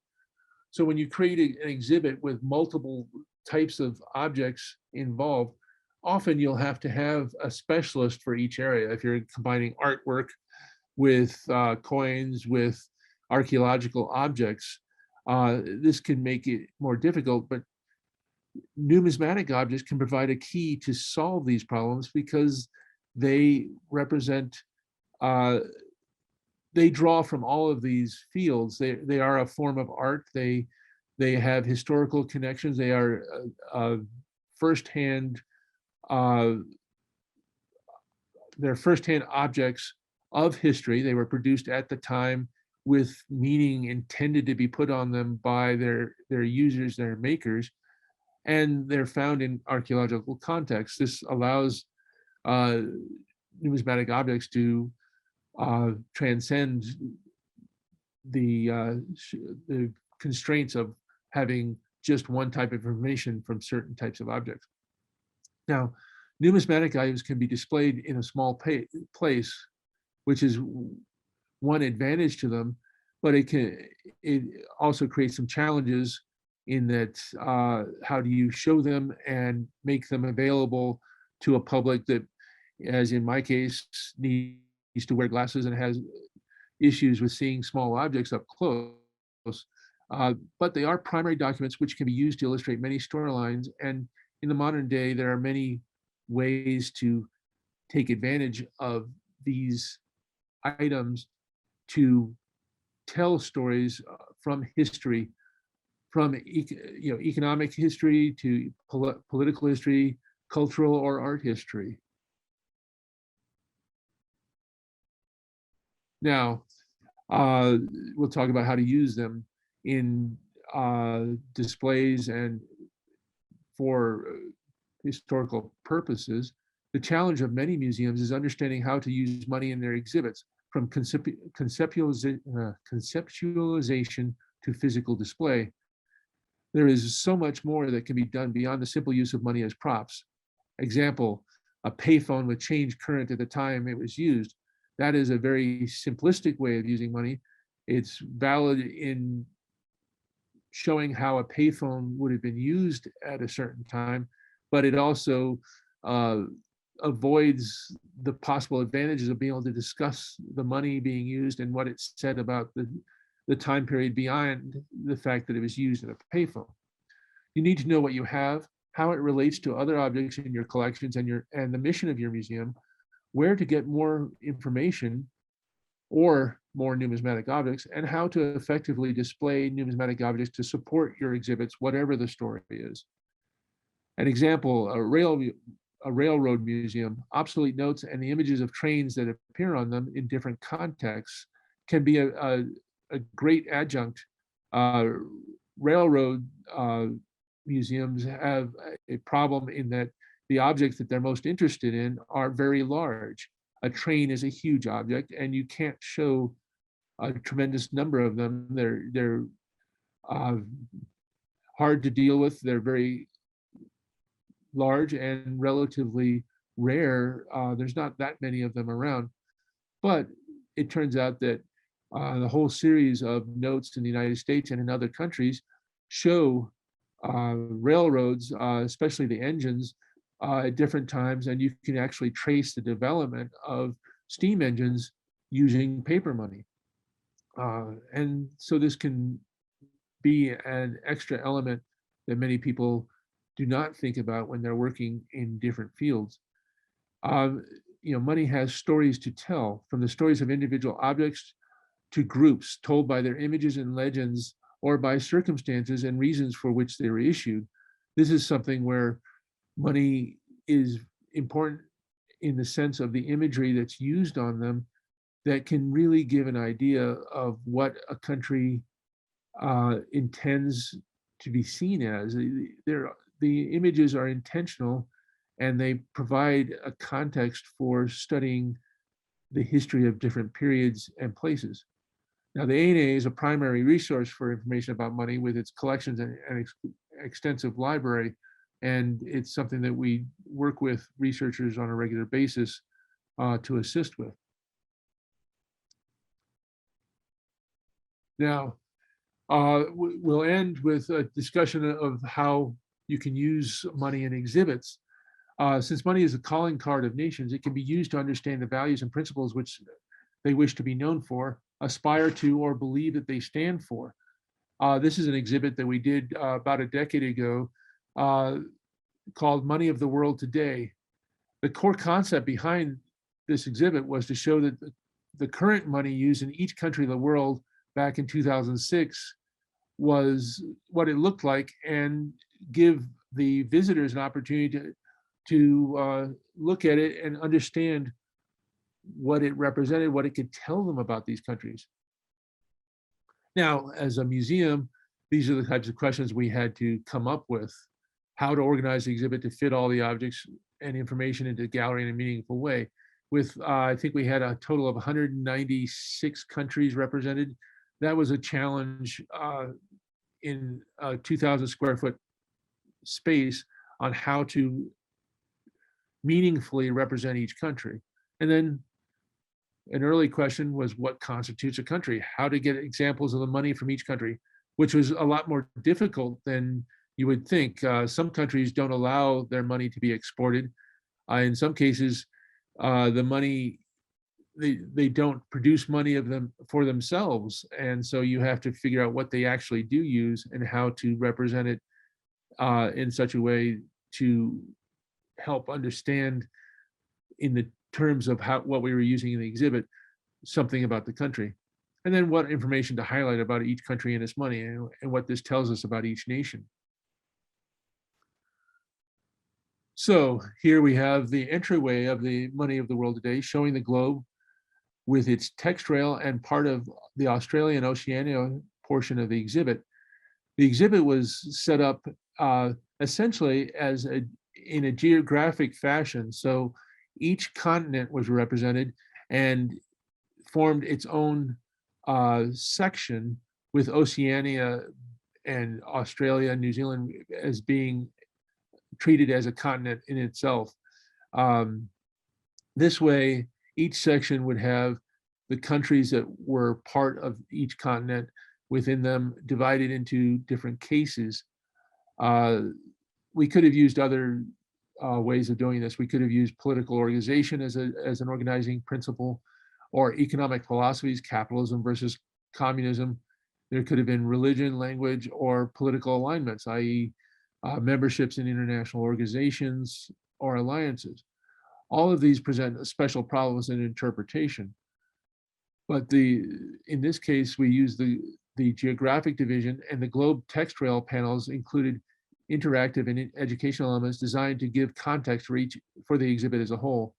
So when you create an exhibit with multiple types of objects involved, often you'll have to have a specialist for each area. If you're combining artwork with coins, with archaeological objects, this can make it more difficult, but numismatic objects can provide a key to solve these problems because they represent, they draw from all of these fields. They are a form of art. They have historical connections. They are firsthand, they're firsthand objects of history. They were produced at the time with meaning intended to be put on them by their users, their makers, and they're found in archaeological contexts. This allows numismatic objects to transcend the constraints of having just one type of information from certain types of objects. Now, numismatic items can be displayed in a small place, which is one advantage to them, but it also creates some challenges in that how do you show them and make them available to a public that, as in my case, needs to wear glasses and has issues with seeing small objects up close. But they are primary documents which can be used to illustrate many storylines. And in the modern day, there are many ways to take advantage of these items to tell stories from history, from economic history to political history, cultural or art history. Now, we'll talk about how to use them in displays and for historical purposes. The challenge of many museums is understanding how to use money in their exhibits, from conceptualization to physical display. There is so much more that can be done beyond the simple use of money as props. Example, a payphone with change current at the time it was used. That is a very simplistic way of using money. It's valid in showing how a payphone would have been used at a certain time, but it also avoids the possible advantages of being able to discuss the money being used and what it said about the time period beyond the fact that it was used in a payphone. You need to know what you have, how it relates to other objects in your collections and the mission of your museum, where to get more information or more numismatic objects, and how to effectively display numismatic objects to support your exhibits, whatever the story is. An example, a railroad museum, obsolete notes and the images of trains that appear on them in different contexts can be a great adjunct. Railroad museums have a problem in that the objects that they're most interested in are very large. A train is a huge object, and you can't show a tremendous number of them. They're hard to deal with. They're very large and relatively rare. There's not that many of them around, but it turns out that the whole series of notes in the United States and in other countries show railroads, especially the engines, at different times, and you can actually trace the development of steam engines using paper money. And so this can be an extra element that many people do not think about when they're working in different fields. Money has stories to tell, from the stories of individual objects to groups told by their images and legends or by circumstances and reasons for which they were issued. This is something where money is important in the sense of the imagery that's used on them that can really give an idea of what a country intends to be seen as. The images are intentional, and they provide a context for studying the history of different periods and places. Now, the ANA is a primary resource for information about money with its collections and extensive library, and it's something that we work with researchers on a regular basis to assist with. Now, we'll end with a discussion of how you can use money in exhibits. Since money is a calling card of nations, it can be used to understand the values and principles which they wish to be known for, aspire to, or believe that they stand for. This is an exhibit that we did about a decade ago called Money of the World Today. The core concept behind this exhibit was to show that the current money used in each country of the world back in 2006 was what it looked like, and give the visitors an opportunity to look at it and understand what it represented, what it could tell them about these countries. Now, as a museum, these are the types of questions we had to come up with: how to organize the exhibit to fit all the objects and information into the gallery in a meaningful way. With, I think we had a total of 196 countries represented. That was a challenge in a 2,000 square foot space on how to meaningfully represent each country. And then an early question was, what constitutes a country? How to get examples of the money from each country, which was a lot more difficult than you would think. Some countries don't allow their money to be exported. In some cases, the money, they don't produce money of them for themselves. And so you have to figure out what they actually do use and how to represent it in such a way to help understand, in the terms of what we were using in the exhibit, something about the country. And then what information to highlight about each country and its money, and what this tells us about each nation. So here we have the entryway of the money of the world today, showing the globe with its text rail and part of the Australian Oceania portion of the exhibit. The exhibit was set up essentially as in a geographic fashion. So each continent was represented and formed its own section, with Oceania and Australia and New Zealand as being treated as a continent in itself. This way, each section would have the countries that were part of each continent within them, divided into different cases. We could have used other ways of doing this. We could have used political organization as an organizing principle, or economic philosophies, capitalism versus communism. There could have been religion, language, or political alignments, i.e. Memberships in international organizations or alliances. All of these present special problems in interpretation. But in this case, we use the geographic division, and the globe text rail panels included interactive and educational elements designed to give context for the exhibit as a whole.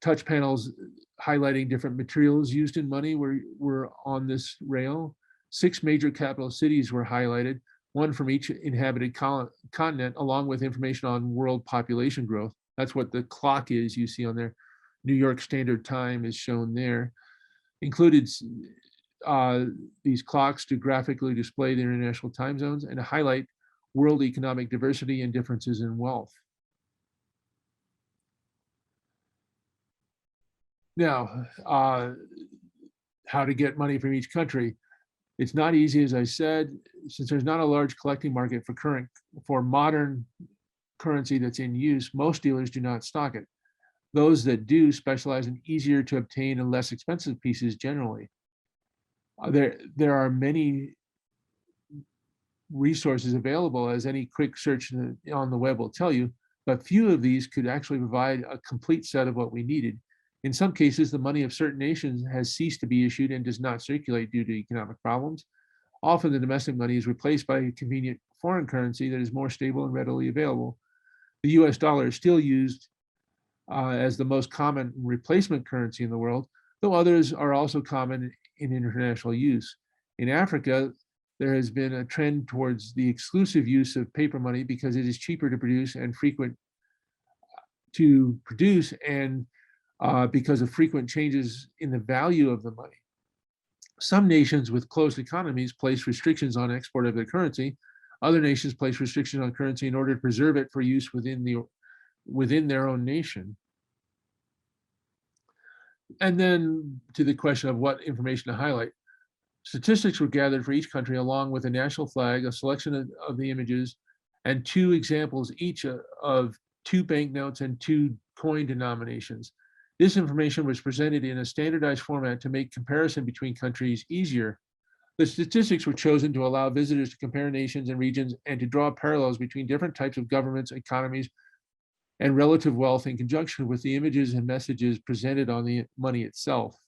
Touch panels highlighting different materials used in money were on this rail. 6 major capital cities were highlighted, one from each inhabited continent, along with information on world population growth. That's what the clock is you see on there. New York Standard Time is shown there. Included these clocks to graphically display the international time zones and to highlight world economic diversity and differences in wealth. Now, how to get money from each country. It's not easy, as I said, since there's not a large collecting market for modern currency that's in use. Most dealers do not stock it. Those that do specialize in easier to obtain and less expensive pieces generally. There are many resources available, as any quick search on the web will tell you, but few of these could actually provide a complete set of what we needed. In some cases, the money of certain nations has ceased to be issued and does not circulate due to economic problems. Often the domestic money is replaced by a convenient foreign currency that is more stable and readily available. The US dollar is still used as the most common replacement currency in the world, though others are also common in international use. In Africa, there has been a trend towards the exclusive use of paper money because it is cheaper to produce and because of frequent changes in the value of the money. Some nations with closed economies place restrictions on export of their currency. Other nations place restrictions on currency in order to preserve it for use within their own nation. And then to the question of what information to highlight. Statistics were gathered for each country along with a national flag, a selection of the images, and 2 examples each of 2 banknotes and 2 coin denominations. This information was presented in a standardized format to make comparison between countries easier. The statistics were chosen to allow visitors to compare nations and regions and to draw parallels between different types of governments, economies, and relative wealth in conjunction with the images and messages presented on the money itself.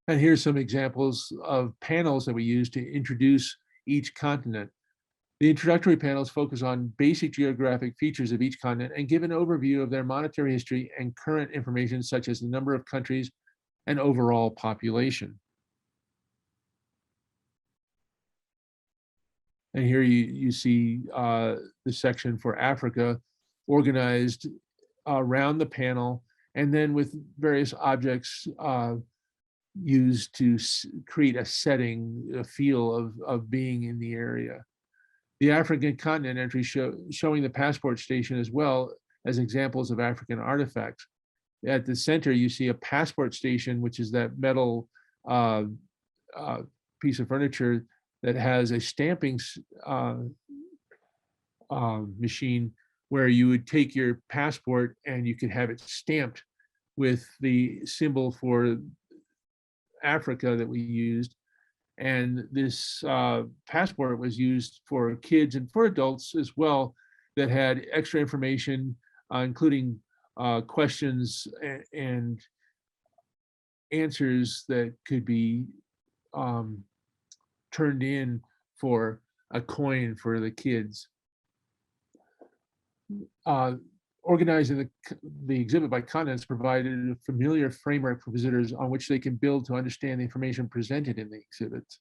And here's some examples of panels that we use to introduce each continent. The introductory panels focus on basic geographic features of each continent and give an overview of their monetary history and current information, such as the number of countries and overall population. And here you see the section for Africa organized around the panel, and then with various objects used to create a setting, a feel of being in the area. The African continent entry showing the passport station as well as examples of African artifacts. At the center, you see a passport station, which is that metal piece of furniture that has a stamping machine where you would take your passport and you could have it stamped with the symbol for Africa that we used. And this passport was used for kids and for adults as well that had extra information, including questions and answers that could be turned in for a coin for the kids. Organizing the exhibit by continents provided a familiar framework for visitors on which they can build to understand the information presented in the exhibits.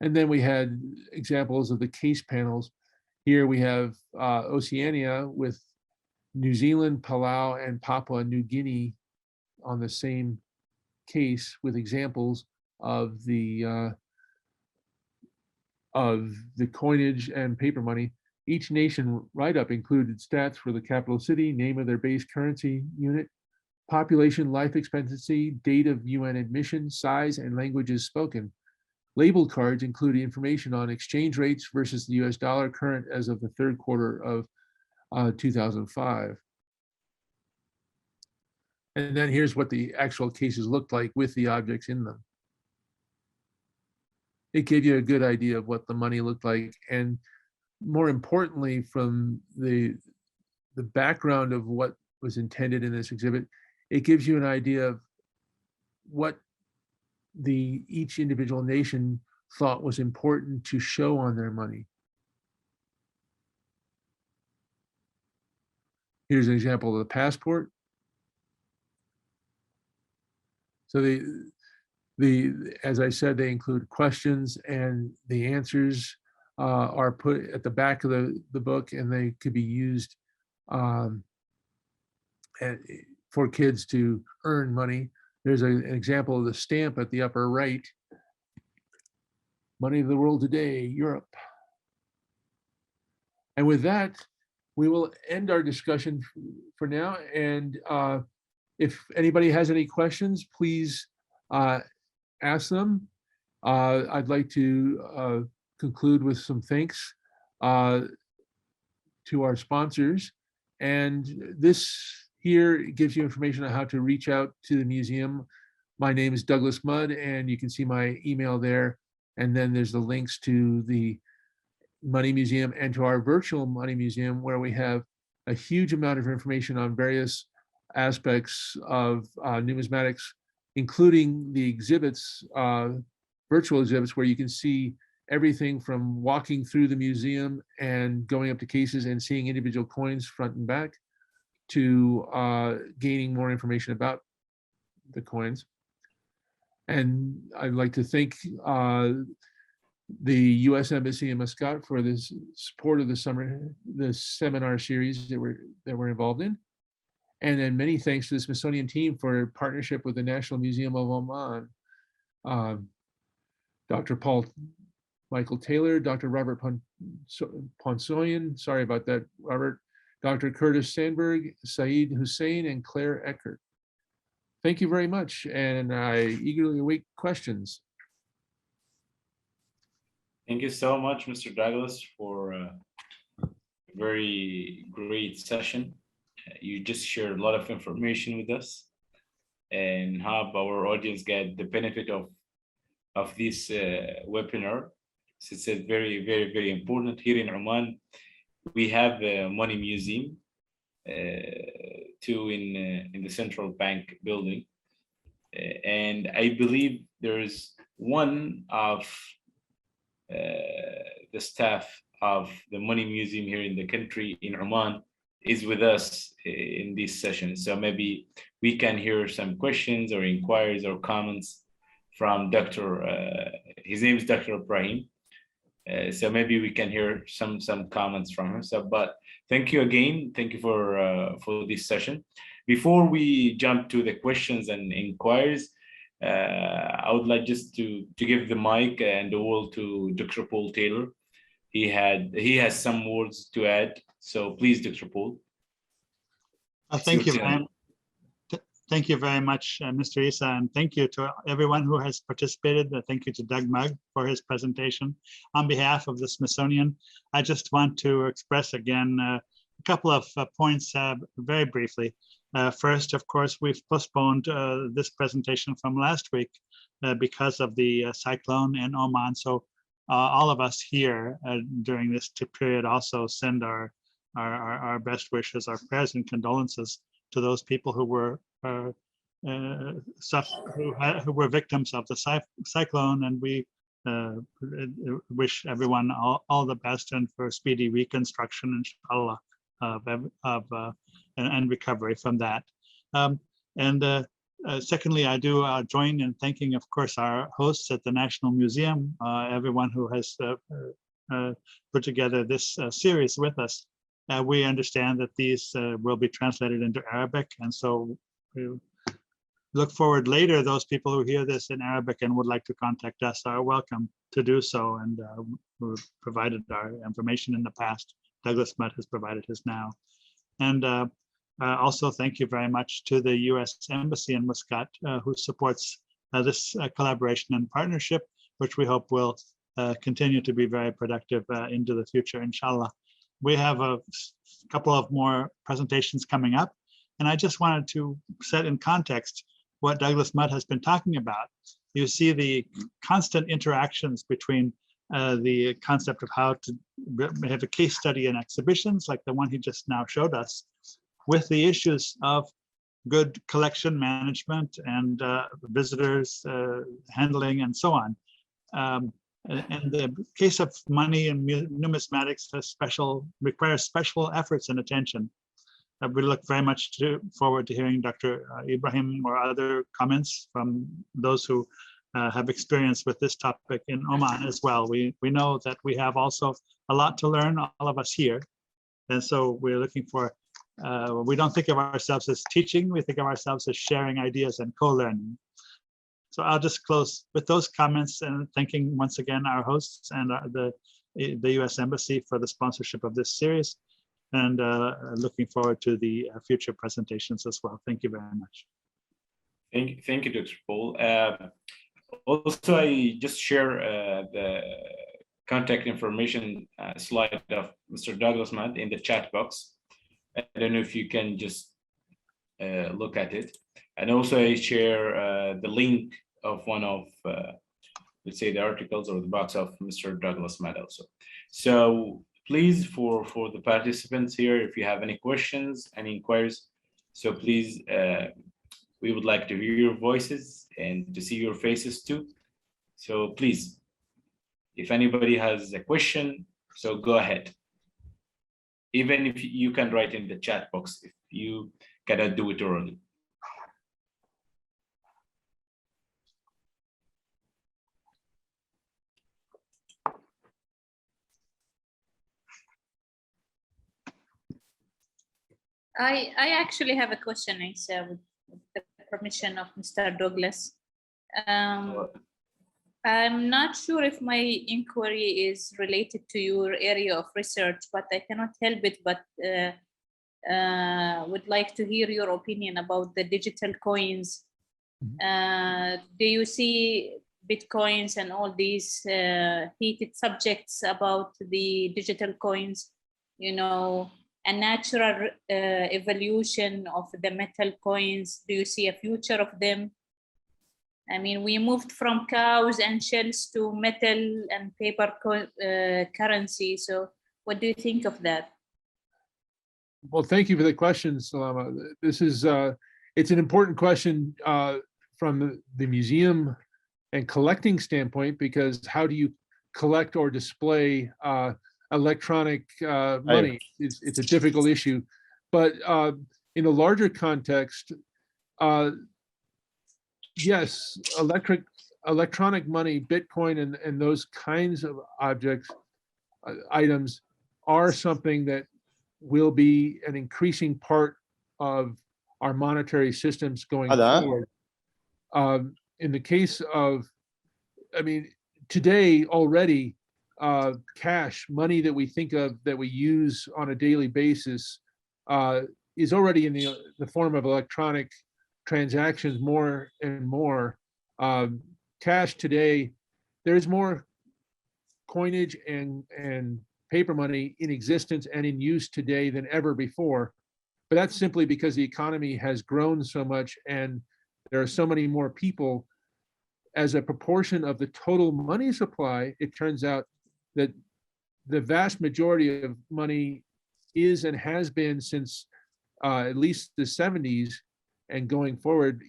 And then we had examples of the case panels. Here we have Oceania with New Zealand, Palau, and Papua New Guinea on the same case with examples of the coinage and paper money. Each nation write-up included stats for the capital city, name of their base currency unit, population, life expectancy, date of UN admission, size, and languages spoken. Label cards include information on exchange rates versus the US dollar current as of the third quarter of 2005. And then here's what the actual cases looked like with the objects in them. It gave you a good idea of what the money looked like, and more importantly, from the background of what was intended in this exhibit, it gives you an idea of what each individual nation thought was important to show on their money. Here's an example of the passport. So as I said, they include questions, and the answers are put at the back of the book, and they could be used for kids to earn money. There's an example of the stamp at the upper right. Money of the world today, Europe. And with that, we will end our discussion for now. And if anybody has any questions, please ask them. I'd like to conclude with some thanks to our sponsors. And this here gives you information on how to reach out to the museum. My name is Douglas Mudd, and you can see my email there. And then there's the links to the Money Museum and to our virtual Money Museum, where we have a huge amount of information on various aspects of numismatics, including the exhibits, virtual exhibits, where you can see everything from walking through the museum and going up to cases and seeing individual coins front and back, to gaining more information about the coins. And I'd like to thank the U.S. Embassy in Muscat for this support of the seminar series that we're involved in. And then many thanks to the Smithsonian team for partnership with the National Museum of Oman. Dr. Michael Taylor, Dr. Robert Ponsoyan, sorry about that, Robert, Dr. Curtis Sandberg, Saeed Hussein, and Claire Eckert. Thank you very much, and I eagerly await questions. Thank you so much, Mr. Douglas, for a very great session. You just shared a lot of information with us and have our audience get the benefit of this webinar. So it's a very, very, very important. Here in Oman, we have a Money Museum too in the Central Bank building. And I believe there's one of the staff of the Money Museum here in the country in Oman is with us in this session. So maybe we can hear some questions or inquiries or comments from his name is Dr. Ibrahim. So maybe we can hear some comments from him. So, but thank you again. Thank you for this session. Before we jump to the questions and inquiries, I would like just to give the mic and the wall to Dr. Paul Taylor. He has some words to add. So please, Dr. Paul. Thank you very much, Mr. Isa, and thank you to everyone who has participated. Thank you to Doug Mugg for his presentation. On behalf of the Smithsonian, I just want to express again a couple of points very briefly. First, of course, we've postponed this presentation from last week because of the cyclone in Oman. So all of us here during this period also send our best wishes, our prayers and condolences to those people who were who were victims of the cyclone, and we wish everyone all the best and for speedy reconstruction, inshallah, and recovery from that. Secondly, I do join in thanking, of course, our hosts at the National Museum, everyone who has put together this series with us. We understand that these will be translated into Arabic, and so we look forward later. Those people who hear this in Arabic and would like to contact us are welcome to do so, and we've provided our information in the past. Douglas Mudd has provided his now. And also thank you very much to the U.S. Embassy in Muscat, who supports this collaboration and partnership, which we hope will continue to be very productive into the future, inshallah. We have a couple of more presentations coming up, and I just wanted to set in context what Douglas Mudd has been talking about. You see the constant interactions between the concept of how to have a case study in exhibitions, like the one he just now showed us, with the issues of good collection management and visitors handling and so on. And the case of money and numismatics requires special efforts and attention. We look very much forward to hearing Dr. Ibrahim or other comments from those who have experience with this topic in Oman as well. We know that we have also a lot to learn, all of us here. And so we're looking for, we don't think of ourselves as teaching, we think of ourselves as sharing ideas and co-learning. So I'll just close with those comments and thanking once again our hosts and the U.S. Embassy for the sponsorship of this series, and looking forward to the future presentations as well. Thank you very much. Thank you, Dr. Paul. Also, I just share the contact information slide of Mr. Douglas Mudd in the chat box. I don't know if you can just look at it. And also I share the link of one of, let's say, the articles or the box of Mr. Douglas Mudd also. So please, for the participants here, if you have any questions, any inquiries, so please, we would like to hear your voices and to see your faces too. So please, if anybody has a question, so go ahead. Even if you can write in the chat box, if you cannot do it orally. I actually have a question, Isa, with the permission of Mr. Douglas. I'm not sure if my inquiry is related to your area of research, but I cannot help it but would like to hear your opinion about the digital coins. Do you see Bitcoins and all these heated subjects about the digital coins, you know, a natural evolution of the metal coins? Do you see a future of them? I mean, we moved from cows and shells to metal and paper currency. So what do you think of that? Well, thank you for the question, Salama. This is, it's an important question from the museum and collecting standpoint, because how do you collect or display electronic money? It's a difficult issue. But in a larger context, yes, electronic money, Bitcoin, and those kinds of objects, items are something that will be an increasing part of our monetary systems going forward. In the case of, I mean, today already, cash, money that we think of, that we use on a daily basis, is already in the form of electronic transactions more and more. Cash today, there's more coinage and paper money in existence and in use today than ever before. But that's simply because the economy has grown so much and there are so many more people. As a proportion of the total money supply, it turns out that the vast majority of money is and has been since at least the 70s and going forward,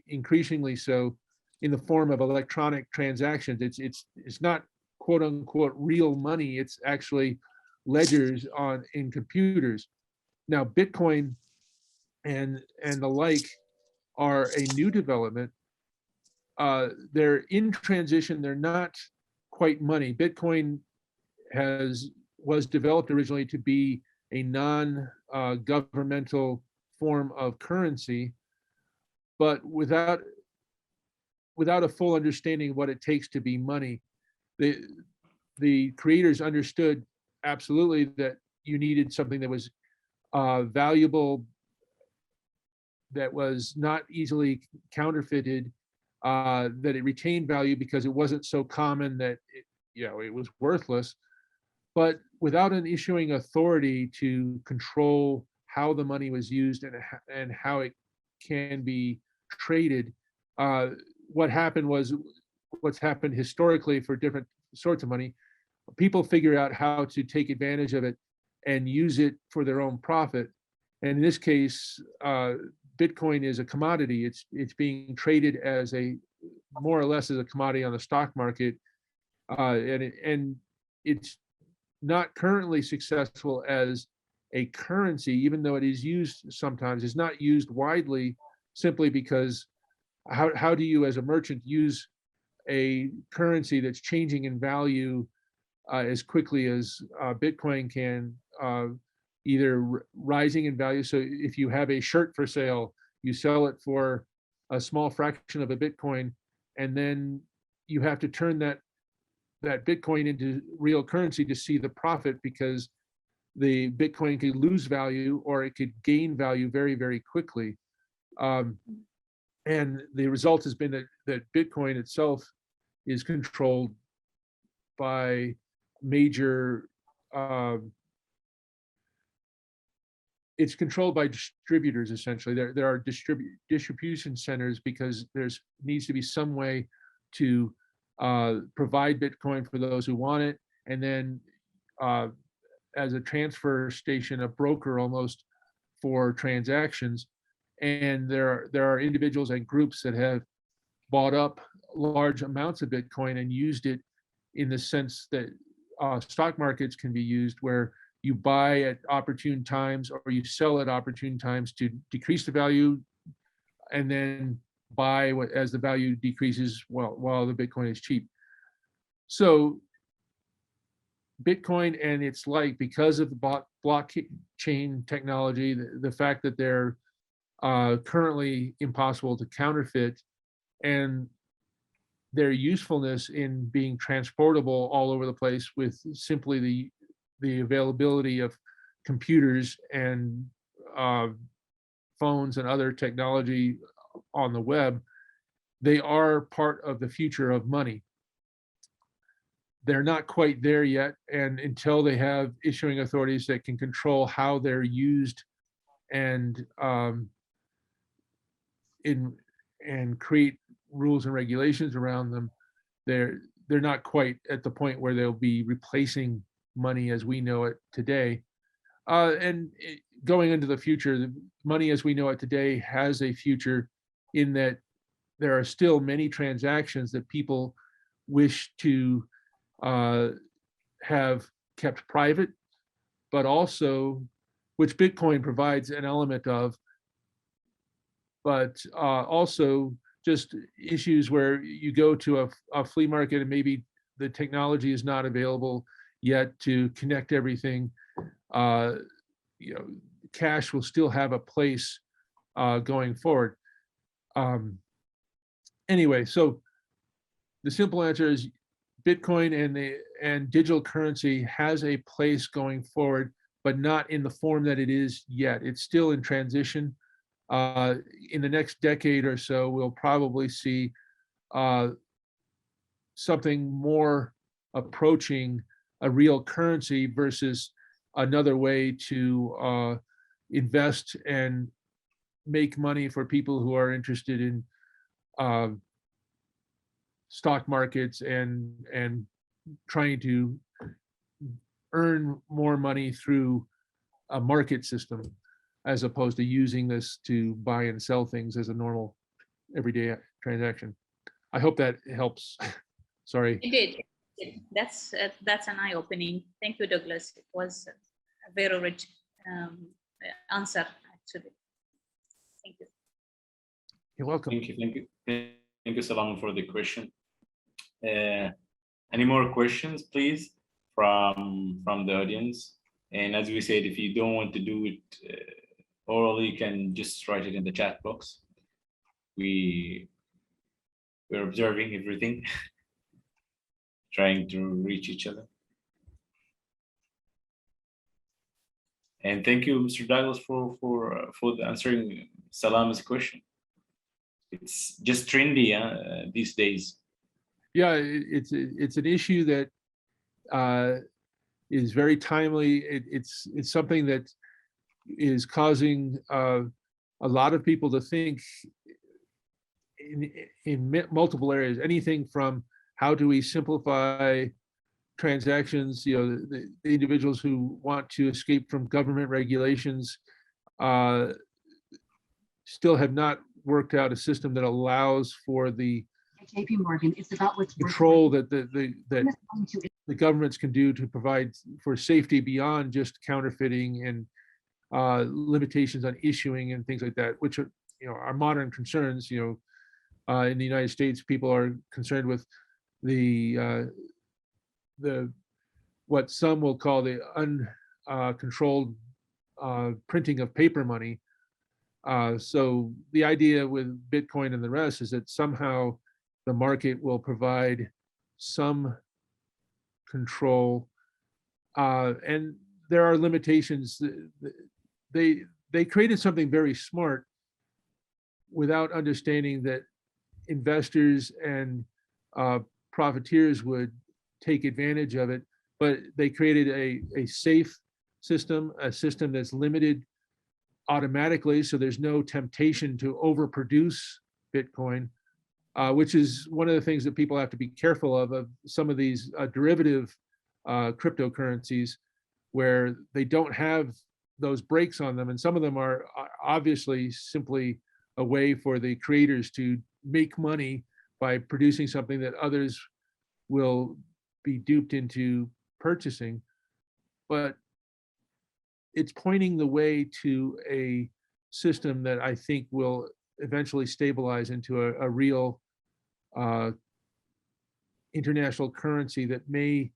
increasingly so, in the form of electronic transactions. It's not quote unquote real money. It's actually ledgers in computers. Now, Bitcoin and the like are a new development. They're in transition. They're not quite money. Bitcoin was developed originally to be a non-governmental form of currency, but without a full understanding of what it takes to be money. The creators understood absolutely that you needed something that was valuable, that was not easily counterfeited, that it retained value because it wasn't so common that it was worthless, but without an issuing authority to control how the money was used and how it can be traded. What happened was what's happened historically for different sorts of money. People figure out how to take advantage of it and use it for their own profit. And in this case, Bitcoin is a commodity. It's being traded as more or less as a commodity on the stock market, and it's not currently successful as a currency, even though it is used sometimes. It's not used widely simply because how do you as a merchant use a currency that's changing in value as quickly as Bitcoin can, either rising in value. So if you have a shirt for sale, you sell it for a small fraction of a Bitcoin, and then you have to turn that Bitcoin into real currency to see the profit, because the Bitcoin could lose value or it could gain value very, very quickly. And the result has been that Bitcoin itself is controlled by major, it's controlled by distributors, essentially. There are distribution centers because needs to be some way to provide Bitcoin for those who want it, and then as a transfer station, a broker almost for transactions. And there are individuals and groups that have bought up large amounts of Bitcoin and used it in the sense that stock markets can be used, where you buy at opportune times or you sell at opportune times to decrease the value, and then buy as the value decreases while the Bitcoin is cheap. So Bitcoin and its like, because of the blockchain technology, the fact that they're currently impossible to counterfeit, and their usefulness in being transportable all over the place with simply the availability of computers and phones and other technology on the web, they are part of the future of money. They're not quite there yet, and until they have issuing authorities that can control how they're used and create rules and regulations around them, they're not quite at the point where they'll be replacing money as we know it today. Going into the future, the money as we know it today has a future in that there are still many transactions that people wish to have kept private, but also which Bitcoin provides an element of, but also just issues where you go to a flea market and maybe the technology is not available yet to connect everything. You know, cash will still have a place going forward. Anyway, so the simple answer is Bitcoin and digital currency has a place going forward, but not in the form that it is yet. It's still in transition. In the next decade or so, we'll probably see something more approaching a real currency versus another way to invest and make money for people who are interested in stock markets and trying to earn more money through a market system, as opposed to using this to buy and sell things as a normal everyday transaction. I hope that helps. Sorry. It did. That's an eye-opening. Thank you, Douglas. It was a very rich answer, actually. Thank you. You're welcome. Thank you, Salam, for the question. Any more questions, please, from the audience? And as we said, if you don't want to do it orally, you can just write it in the chat box. We're observing everything, trying to reach each other. And thank you, Mr. Douglas, for answering Salam's question. It's just trendy these days. Yeah, it's an issue that is very timely. It's something that is causing a lot of people to think in multiple areas. Anything from how do we simplify transactions? You know, the individuals who want to escape from government regulations still have not worked out a system that allows for the JP Morgan, it's about what's control that the governments can do to provide for safety beyond just counterfeiting and limitations on issuing and things like that, which are, you know, are modern concerns. You know, in the United States, people are concerned with the what some will call the uncontrolled printing of paper money. So the idea with Bitcoin and the rest is that somehow the market will provide some control, and there are limitations. They created something very smart without understanding that investors and profiteers would take advantage of it, but they created a safe system, a system that's limited automatically, so there's no temptation to overproduce Bitcoin, which is one of the things that people have to be careful of some of these derivative cryptocurrencies, where they don't have those breaks on them, and some of them are obviously simply a way for the creators to make money by producing something that others will be duped into purchasing. But it's pointing the way to a system that I think will eventually stabilize into a real international currency that may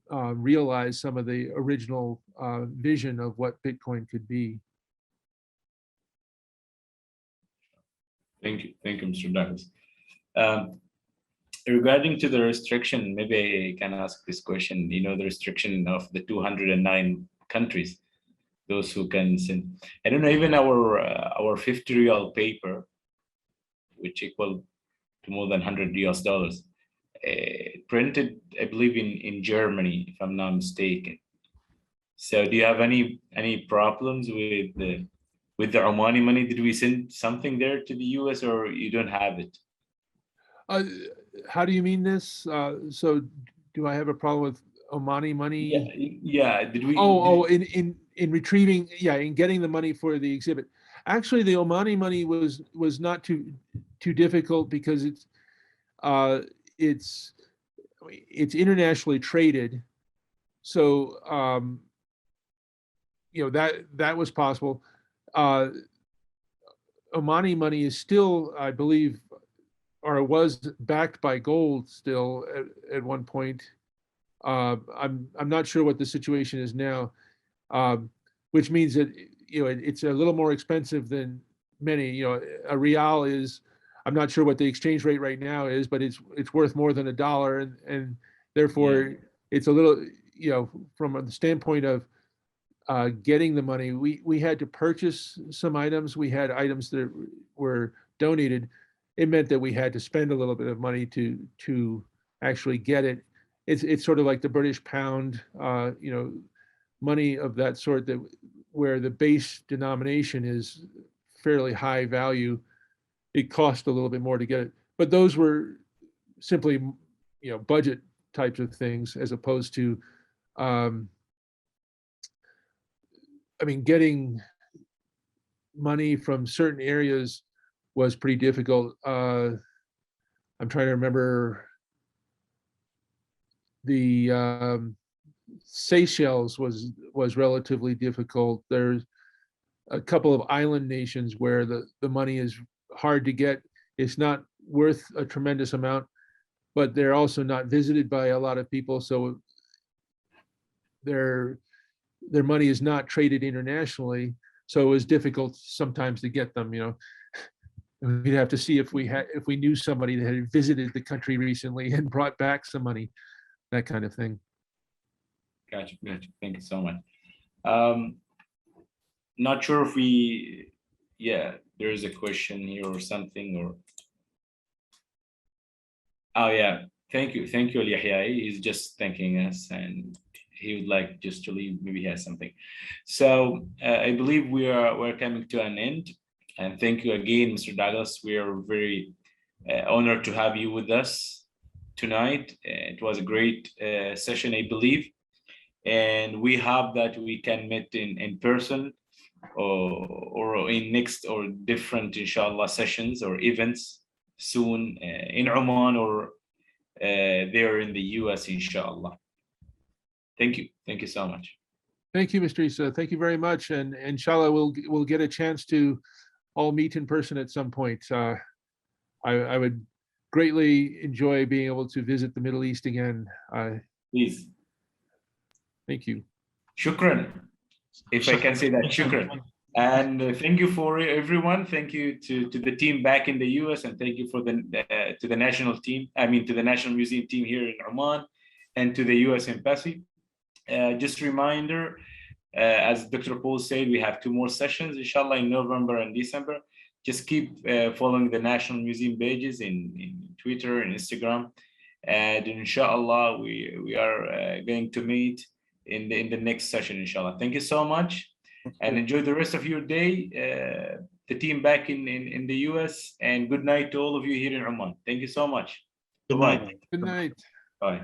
realize some of the original vision of what Bitcoin could be. Thank you, Mr. Douglas. Regarding to the restriction, maybe I can ask this question. You know, the restriction of the 209 countries, those who can send. I don't know, even our 50 real paper, which equal to more than $100 printed, I believe, in Germany, if I'm not mistaken. So do you have any problems with the Omani money? Did we send something there to the US, or you don't have it? How do you mean this? So do I have a problem with Omani money? Yeah. Did we? In retrieving, in getting the money for the exhibit. Actually, the Omani money was not too difficult, because it's internationally traded. So that was possible. Omani money is still, I believe, or was backed by gold still at one point. I'm not sure what the situation is now, which means that it's a little more expensive than many. A real is, I'm not sure what the exchange rate right now is, but it's worth more than $1, and therefore it's a little, from the standpoint of getting the money, we had to purchase some items. We had items that were donated. It meant that we had to spend a little bit of money to actually get it. It's sort of like the British pound, money of that sort, that where the base denomination is fairly high value. It cost a little bit more to get it, but those were simply, budget types of things, as opposed to, getting money from certain areas was pretty difficult. I'm trying to remember. The Seychelles was relatively difficult. There's a couple of island nations where the money is hard to get. It's not worth a tremendous amount, but they're also not visited by a lot of people. So their money is not traded internationally. So it was difficult sometimes to get them, We'd have to see if we knew somebody that had visited the country recently and brought back some money, that kind of thing. Gotcha. Thank you so much. Not sure if there is a question here or something, or. Oh yeah, thank you, Al-Yahyai. He's just thanking us, and he would like just to leave. Maybe he has something. So I believe we're coming to an end, and thank you again, Mr. Douglas. We are very honored to have you with us tonight. It was a great session, I believe, and we hope that we can meet in person or in next or different, inshallah, sessions or events soon in Oman or there in the US, inshallah. Thank you so much. Thank you, Mr. Issa. Thank you very much, and inshallah we'll get a chance to all meet in person at some point. I would greatly enjoy being able to visit the Middle East again. Please. Thank you. Shukran, if I can say that. Shukran. And thank you for everyone. Thank you to the team back in the US, and thank you for to the national team. To the National Museum team here in Oman, and to the US Embassy. Just a reminder, as Dr. Paul said, we have 2 more sessions, inshallah, in November and December. Just keep following the National Museum pages in Twitter and Instagram, and inshallah we are going to meet in the next session, inshallah. Thank you so much, and enjoy the rest of your day. The team back in the US, and good night to all of you here in Oman. Thank you so much. Good night. Good night. Bye.